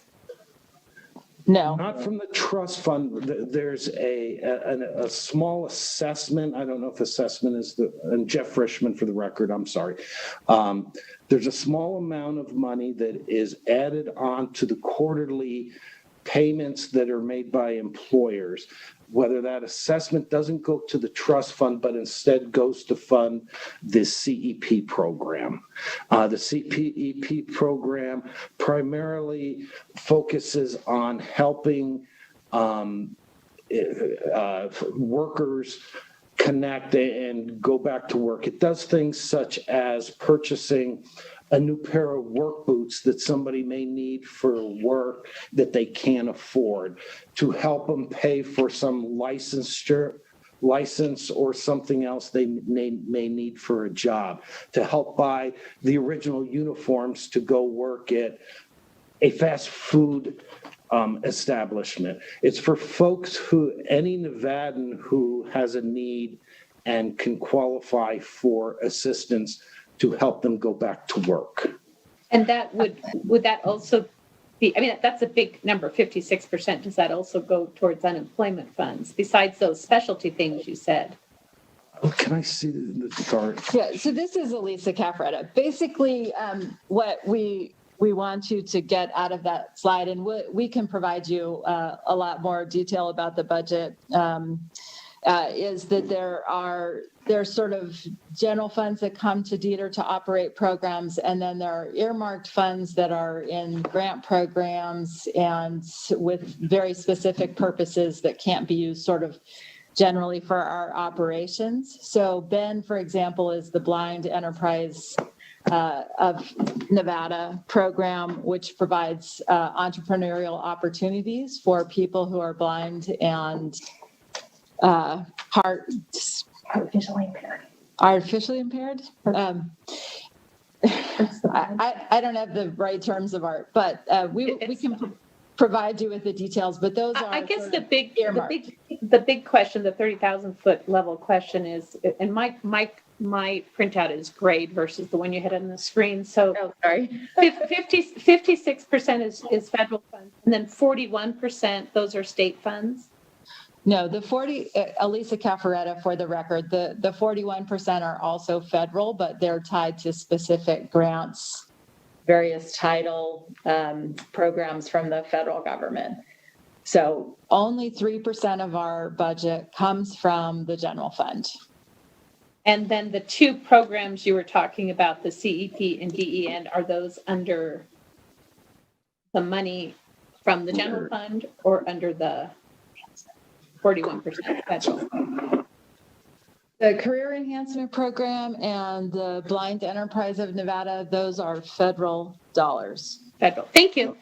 S6: No.
S8: Not from the trust fund. There's a small assessment. I don't know if assessment is and Jeff Frischman for the record, I'm sorry. There's a small amount of money that is added on to the quarterly payments that are made by employers, whether that assessment doesn't go to the trust fund, but instead goes to fund the CEP program. The CPEP program primarily focuses on helping workers connect and go back to work. It does things such as purchasing a new pair of work boots that somebody may need for work that they can't afford, to help them pay for some license or something else they may need for a job, to help buy the original uniforms to go work at a fast food establishment. It's for folks any Nevadan who has a need and can qualify for assistance to help them go back to work.
S10: And that would that also be, I mean, that's a big number, 56%. Does that also go towards unemployment funds besides those specialty things you said?
S8: Oh, can I see the chart?
S6: Yeah, so this is Elisa Cafretta. Basically, what we want you to get out of that slide, and we can provide you a lot more detail about the budget, is that there's sort of general funds that come to Dieter to operate programs, and then there are earmarked funds that are in grant programs and with very specific purposes that can't be used sort of generally for our operations. So Ben, for example, is the Blind Enterprise of Nevada program, which provides entrepreneurial opportunities for people who are blind and artificially impaired. I don't have the right terms of art, but we can provide you with the details. But those are,
S10: I guess, the big question, the 30,000-foot level question is, and my printout is grade versus the one you had on the screen. So 56% is federal funds, and then 41%, those are state funds.
S6: No, the 40, Elisa Caffaretta, for the record, the 41% are also federal, but they're tied to specific grants, various title programs from the federal government. So only 3% of our budget comes from the general fund.
S10: And then the two programs you were talking about, the CEP and BEN, are those under the money from the general fund or under the 41% federal?
S6: The Career Enhancement Program and the Blind Enterprise of Nevada, those are federal dollars.
S10: Federal. Thank you.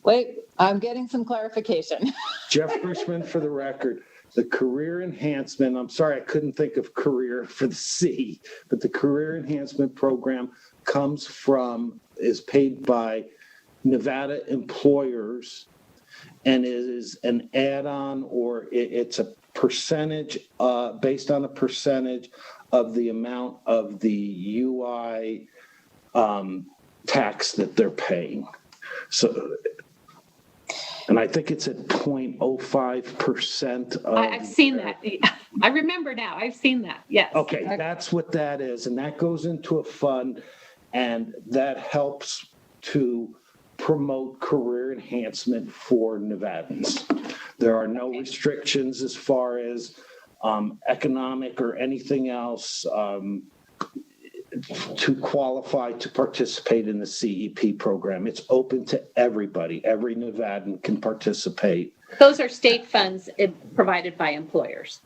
S6: Wait, I'm getting some clarification.
S8: Jeff Frischman, for the record, the Career Enhancement, I'm sorry, I couldn't think of career for the C, but the Career Enhancement Program is paid by Nevada employers, and it is an add-on, or it's a percentage based on a percentage of the amount of the UI tax that they're paying. So, and I think it's at 0.05% of.
S10: I've seen that. I remember now. I've seen that. Yes.
S8: Okay, that's what that is. And that goes into a fund, and that helps to promote career enhancement for Nevadans. There are no restrictions as far as economic or anything else to qualify to participate in the CEP program. It's open to everybody. Every Nevadan can participate.
S10: Those are state funds provided by employers.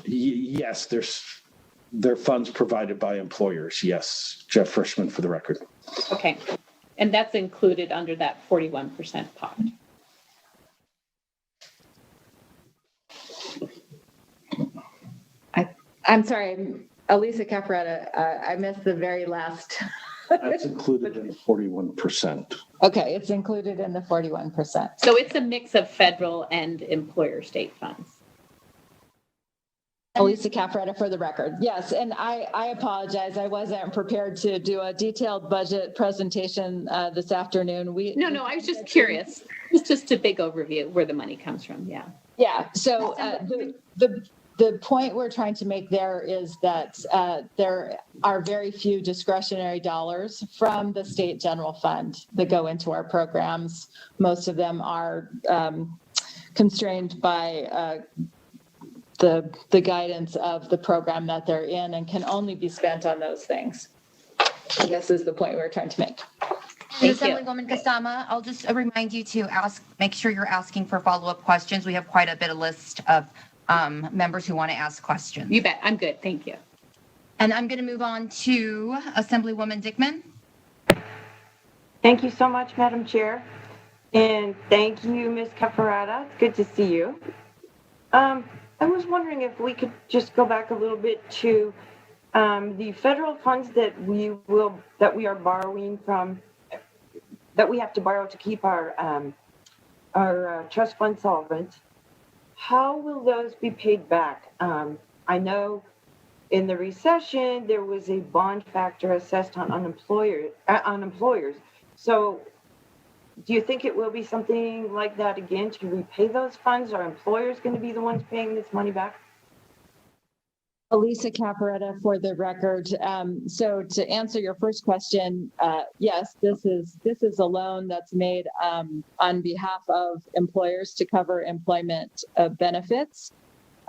S8: Yes, they're funds provided by employers. Yes, Jeff Frischman for the record.
S10: Okay. And that's included under that 41% pot.
S6: I'm sorry, Elisa Cafaretta, I missed the very last.
S8: That's included in the 41%.
S6: Okay, it's included in the 41%.
S10: So it's a mix of federal and employer state funds.
S6: Elisa Cafaretta for the record. Yes, and I apologize. I wasn't prepared to do a detailed budget presentation this afternoon.
S10: No, I was just curious. It's just a big overview where the money comes from. Yeah.
S6: Yeah. So the point we're trying to make there is that there are very few discretionary dollars from the state general fund that go into our programs. Most of them are constrained by the guidance of the program that they're in and can only be spent on those things. I guess is the point we're trying to make.
S1: Assemblywoman Kasama, I'll just remind you to make sure you're asking for follow-up questions. We have quite a bit of list of members who want to ask questions.
S10: You bet. I'm good. Thank you.
S1: And I'm going to move on to Assemblywoman Dickman.
S11: Thank you so much, Madam Chair. And thank you, Ms. Cafaretta. It's good to see you. I was wondering if we could just go back a little bit to the federal funds that we are borrowing from, that we have to borrow to keep our trust fund solvent. How will those be paid back? I know in the recession there was a bond factor assessed on employers. So do you think it will be something like that again to repay those funds? Are employers going to be the ones paying this money back?
S6: Elisa Cafaretta for the record. So to answer your first question, yes, this is a loan that's made on behalf of employers to cover employment benefits.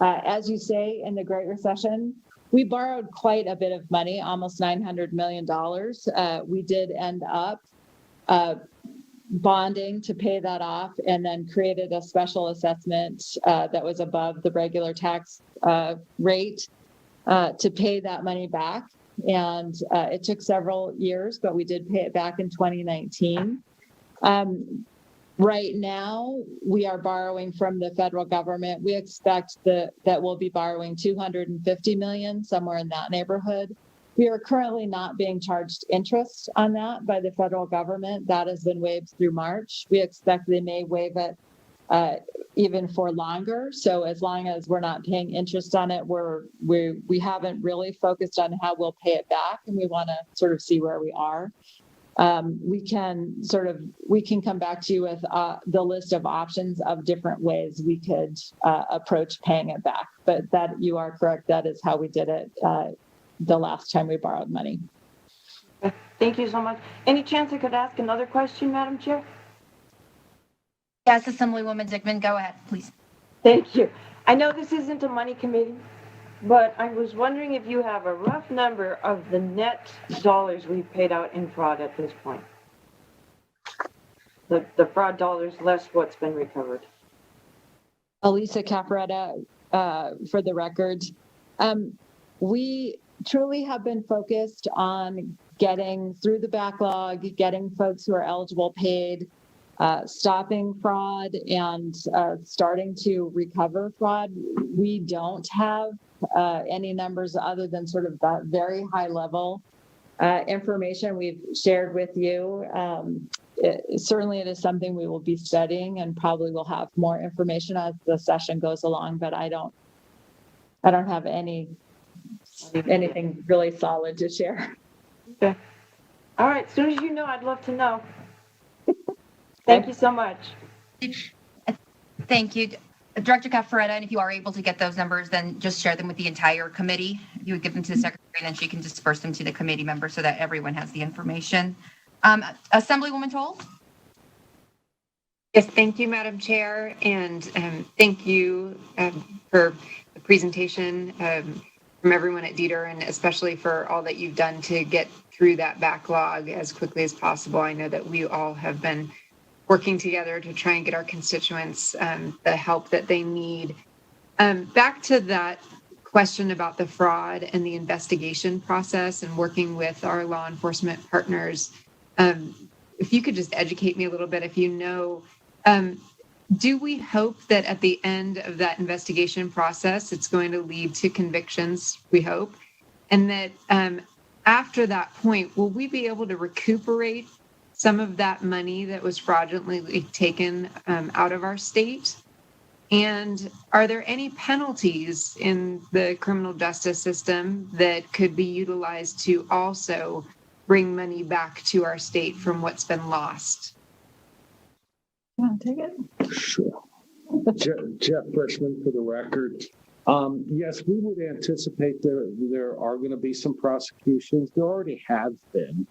S6: As you say, in the Great Recession, we borrowed quite a bit of money, almost $900 million. We did end up bonding to pay that off, and then created a special assessment that was above the regular tax rate to pay that money back. And it took several years, but we did pay it back in 2019. Right now, we are borrowing from the federal government. We expect that we'll be borrowing $250 million, somewhere in that neighborhood. We are currently not being charged interest on that by the federal government. That has been waived through March. We expect they may waive it even for longer. So as long as we're not paying interest on it, we haven't really focused on how we'll pay it back, and we want to sort of see where we are. We can come back to you with the list of options of different ways we could approach paying it back. But that you are correct. That is how we did it the last time we borrowed money.
S11: Thank you so much. Any chance I could ask another question, Madam Chair?
S1: Yes, Assemblywoman Dickman, go ahead, please.
S11: Thank you. I know this isn't a money committee, but I was wondering if you have a rough number of the net dollars we've paid out in fraud at this point. The fraud dollars less what's been recovered.
S6: Elisa Cafaretta, for the record, we truly have been focused on getting through the backlog, getting folks who are eligible paid, stopping fraud, and starting to recover fraud. We don't have any numbers other than sort of that very high level information we've shared with you. Certainly it is something we will be studying, and probably will have more information as the session goes along, but I don't I don't have anything really solid to share.
S11: Okay. All right, as soon as you know, I'd love to know. Thank you so much.
S1: Thank you. Director Cafaretta, and if you are able to get those numbers, then just share them with the entire committee. If you would give them to the secretary, then she can disperse them to the committee members so that everyone has the information. Assemblywoman Toll?
S12: Yes, thank you, Madam Chair, and thank you for the presentation from everyone at Dieter, and especially for all that you've done to get through that backlog as quickly as possible. I know that we all have been working together to try and get our constituents the help that they need. Back to that question about the fraud and the investigation process and working with our law enforcement partners. If you could just educate me a little bit, if you know, do we hope that at the end of that investigation process, it's going to lead to convictions, we hope, and that after that point, will we be able to recuperate some of that money that was fraudulently taken out of our state? And are there any penalties in the criminal justice system that could be utilized to also bring money back to our state from what's been lost?
S6: You want to take it?
S8: Sure. Jeff Frischman for the record. Yes, we would anticipate there are going to be some prosecutions. There already have been.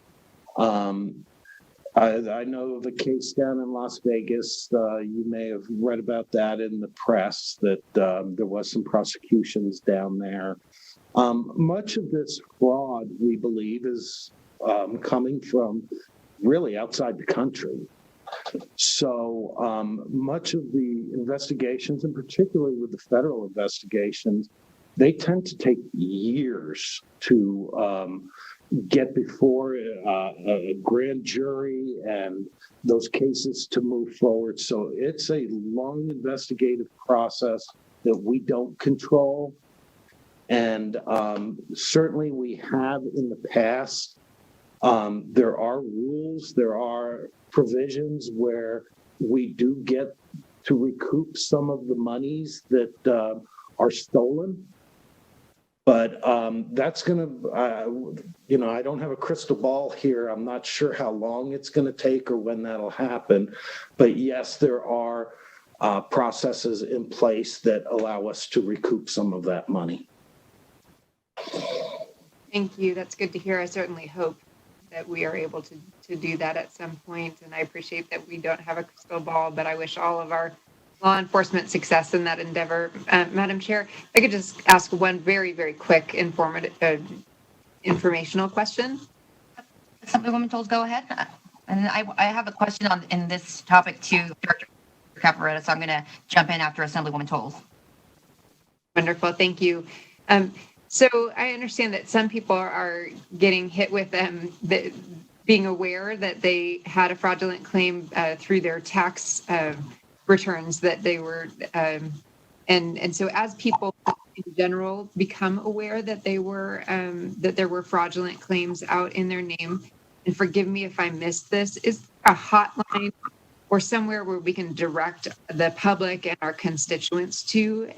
S8: I know of a case down in Las Vegas. You may have read about that in the press, that there was some prosecutions down there. Much of this fraud, we believe, is coming from really outside the country. So much of the investigations, and particularly with the federal investigations, they tend to take years to get before a grand jury and those cases to move forward. So it's a long investigative process that we don't control. And certainly we have in the past. There are rules, there are provisions where we do get to recoup some of the monies that are stolen. But that's going to, I don't have a crystal ball here. I'm not sure how long it's going to take or when that'll happen. But yes, there are processes in place that allow us to recoup some of that money.
S12: Thank you. That's good to hear. I certainly hope that we are able to do that at some point. And I appreciate that we don't have a crystal ball, but I wish all of our law enforcement success in that endeavor. Madam Chair, if I could just ask one very, very quick informational question.
S1: Assemblywoman Toll, go ahead. And I have a question in this topic too, Director Cafaretta, so I'm going to jump in after Assemblywoman Toll.
S12: Wonderful. Thank you. So I understand that some people are getting hit with being aware that they had a fraudulent claim through their tax returns that they were, and so as people in general become aware that they were that there were fraudulent claims out in their name, and forgive me if I missed this, is a hotline or somewhere where we can direct the public and our constituents to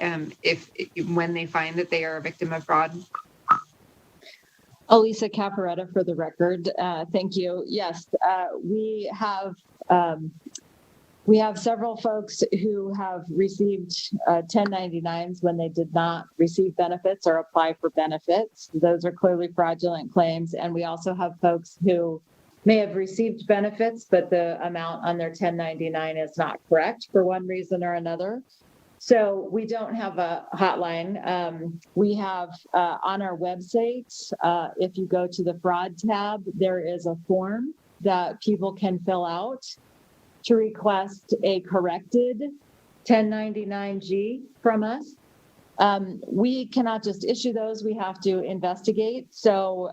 S12: when they find that they are a victim of fraud?
S6: Elisa Cafaretta for the record. Thank you. Yes, we have several folks who have received 1099s when they did not receive benefits or apply for benefits. Those are clearly fraudulent claims. And we also have folks who may have received benefits, but the amount on their 1099 is not correct for one reason or another. So we don't have a hotline. We have on our website, if you go to the fraud tab, there is a form that people can fill out to request a corrected 1099-G from us. We cannot just issue those, we have to investigate. So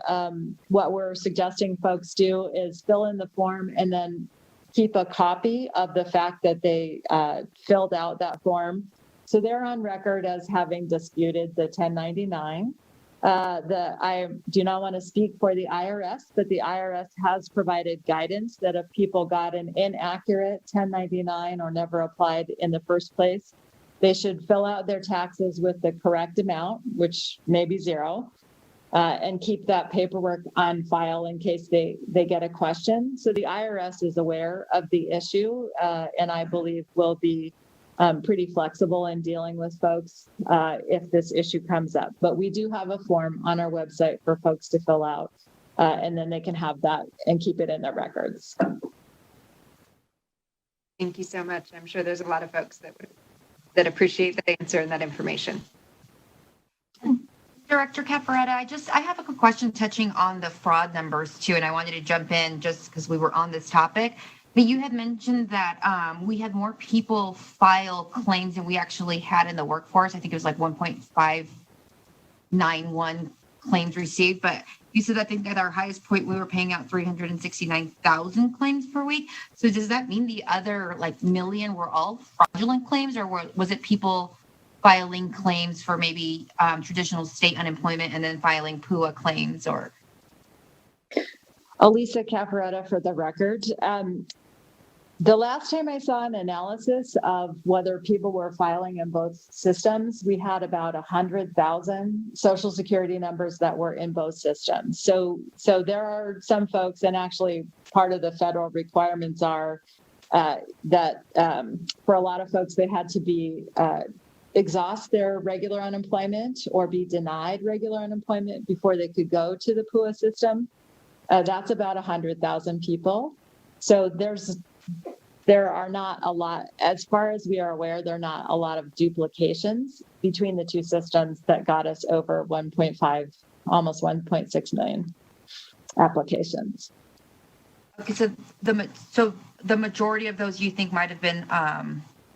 S6: what we're suggesting folks do is fill in the form and then keep a copy of the fact that they filled out that form. So they're on record as having disputed the 1099. I do not want to speak for the IRS, but the IRS has provided guidance that if people got an inaccurate 1099 or never applied in the first place, They should fill out their taxes with the correct amount, which may be zero, and keep that paperwork on file in case they get a question. So the IRS is aware of the issue, and I believe will be pretty flexible in dealing with folks if this issue comes up. But we do have a form on our website for folks to fill out, and then they can have that and keep it in their records.
S12: Thank you so much. I'm sure there's a lot of folks that appreciate that answer and that information.
S1: Director Cafaretta, I have a quick question touching on the fraud numbers too, and I wanted to jump in just because we were on this topic. But you had mentioned that we had more people file claims than we actually had in the workforce. I think it was like 1.591 claims received, but you said I think at our highest point we were paying out 369,000 claims per week. So does that mean the other like million were all fraudulent claims, or was it people filing claims for maybe traditional state unemployment and then filing PUA claims? Or
S6: Elisa Cafaretta for the record. The last time I saw an analysis of whether people were filing in both systems, we had about 100,000 Social Security numbers that were in both systems. So there are some folks, and actually part of the federal requirements are that for a lot of folks, they had to be exhaust their regular unemployment or be denied regular unemployment before they could go to the PUA system. That's about 100,000 people. So there are not a lot, as far as we are aware, there are not a lot of duplications between the two systems that got us over 1.5, almost 1.6 million applications.
S1: okay, so the majority of those you think might have been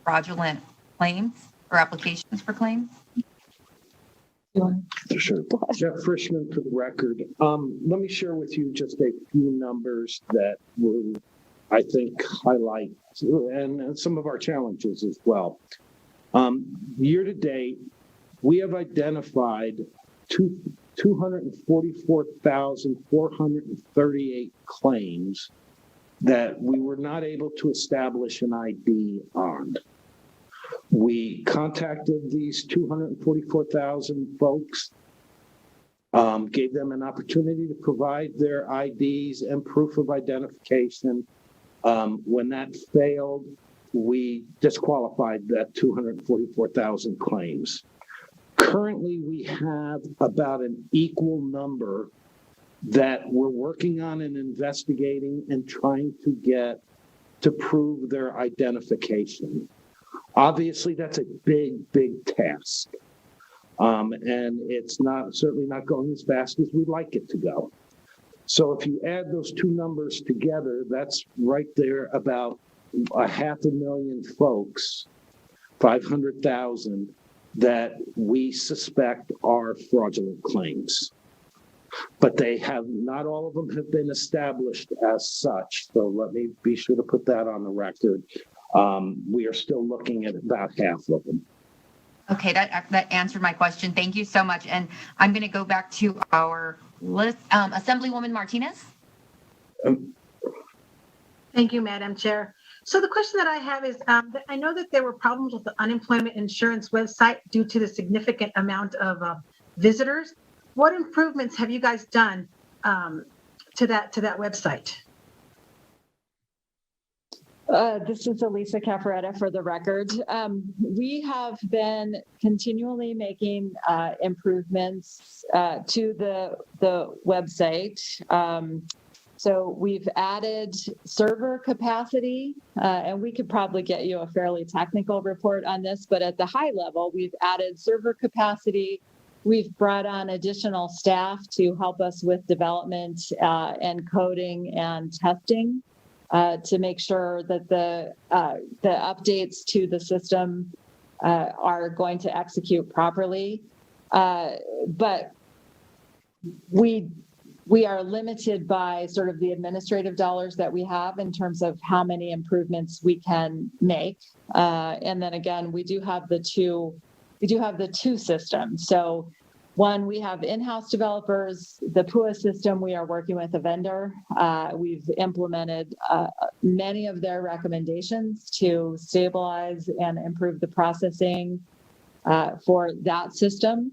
S1: fraudulent claims or applications for claims?
S8: Sure. Jeff Frischman for the record. Let me share with you just a few numbers that will, I think, highlight and some of our challenges as well. Year to date, we have identified 244,438 claims that we were not able to establish an ID on. We contacted these 244,000 folks, gave them an opportunity to provide their IDs and proof of identification. When that failed, we disqualified that 244,000 claims. Currently, we have about an equal number that we're working on and investigating and trying to get to prove their identification. Obviously, that's a big, big task. And it's certainly not going as fast as we'd like it to go. So if you add those two numbers together, that's right there about 500,000 folks, 500,000 that we suspect are fraudulent claims. But not all of them have been established as such. So let me be sure to put that on the record. We are still looking at about half of them.
S1: Okay, that answered my question. Thank you so much. And I'm going to go back to our list. Assemblywoman Martinez.
S13: Thank you, Madam Chair. So the question that I have is, I know that there were problems with the unemployment insurance website due to the significant amount of visitors. What improvements have you guys done to that website?
S6: This is Elisa Cafaretta for the record. We have been continually making improvements to the website. So we've added server capacity, and we could probably get you a fairly technical report on this, but at the high level, we've added server capacity. We've brought on additional staff to help us with development and coding and testing. To make sure that the updates to the system are going to execute properly. But we are limited by sort of the administrative dollars that we have in terms of how many improvements we can make. And then again, we do have the two systems. So One, we have in-house developers. The PUA system, we are working with a vendor. We've implemented many of their recommendations to stabilize and improve the processing for that system.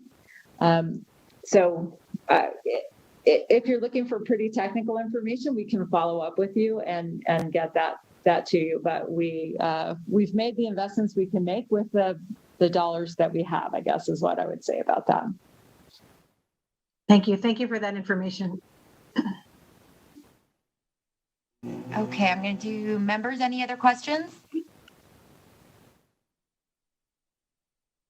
S6: If you're looking for pretty technical information, we can follow up with you and get that to you. But we've made the investments we can make with the dollars that we have, I guess is what I would say about that.
S13: Thank you. Thank you for that information.
S1: Okay, I'm going to do members. Any other questions?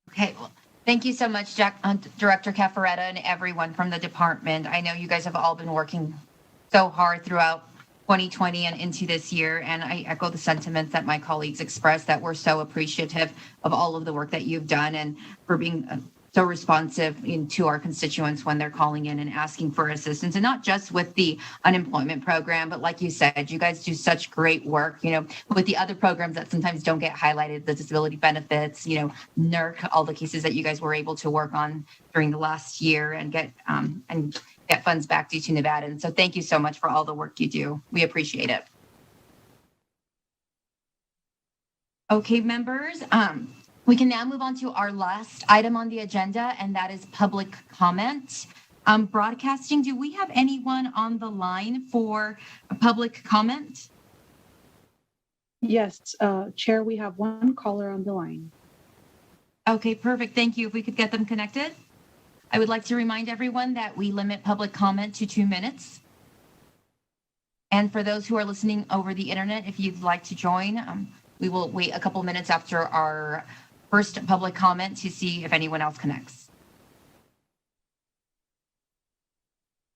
S1: Okay, well, thank you so much, Director Caffaretta and everyone from the department. I know you guys have all been working so hard throughout 2020 and into this year, and I echo the sentiments that my colleagues expressed, that we're so appreciative of all of the work that you've done and for being so responsive to our constituents when they're calling in and asking for assistance, and not just with the unemployment program, but like you said, you guys do such great work, with the other programs that sometimes don't get highlighted, the disability benefits, NERC, all the cases that you guys were able to work on during the last year and get funds back due to Nevada. And so thank you so much for all the work you do. We appreciate it. Okay, members, we can now move on to our last item on the agenda, and that is public comment. Broadcasting, do we have anyone on the line for a public comment?
S14: Yes, Chair, we have one caller on the line.
S1: Okay, perfect. Thank you. If we could get them connected. I would like to remind everyone that we limit public comment to 2 minutes. And for those who are listening over the internet, if you'd like to join, we will wait a couple minutes after our first public comment to see if anyone else connects.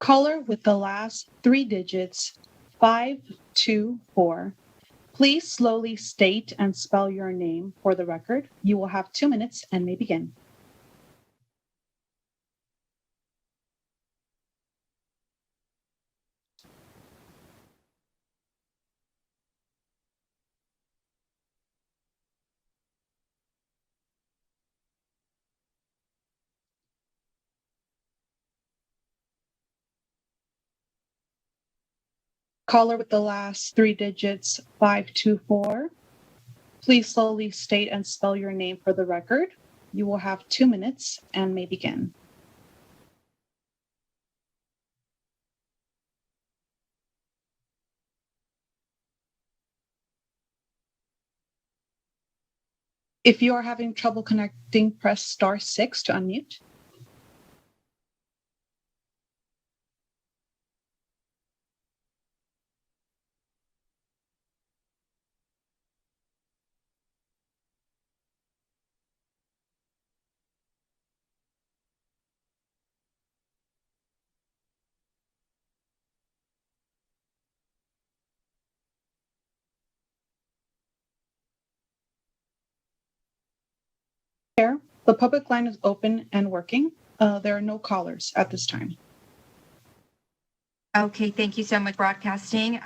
S14: Caller with the last 3 digits, 524. Please slowly state and spell your name for the record. You will have 2 minutes and may begin. Caller with the last 3 digits, 524. Please slowly state and spell your name for the record. You will have 2 minutes and may begin. If you are having trouble connecting, press *6 to unmute. Chair, the public line is open and working. There are no callers at this time.
S1: Okay, thank you so much, Broadcasting.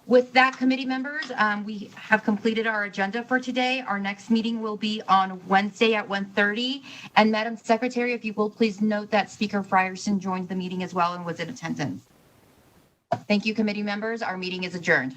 S1: With that, committee members, we have completed our agenda for today. Our next meeting will be on Wednesday at 1:30. And Madam Secretary, if you will please note that Speaker Frierson joined the meeting as well and was in attendance. Thank you, committee members. Our meeting is adjourned.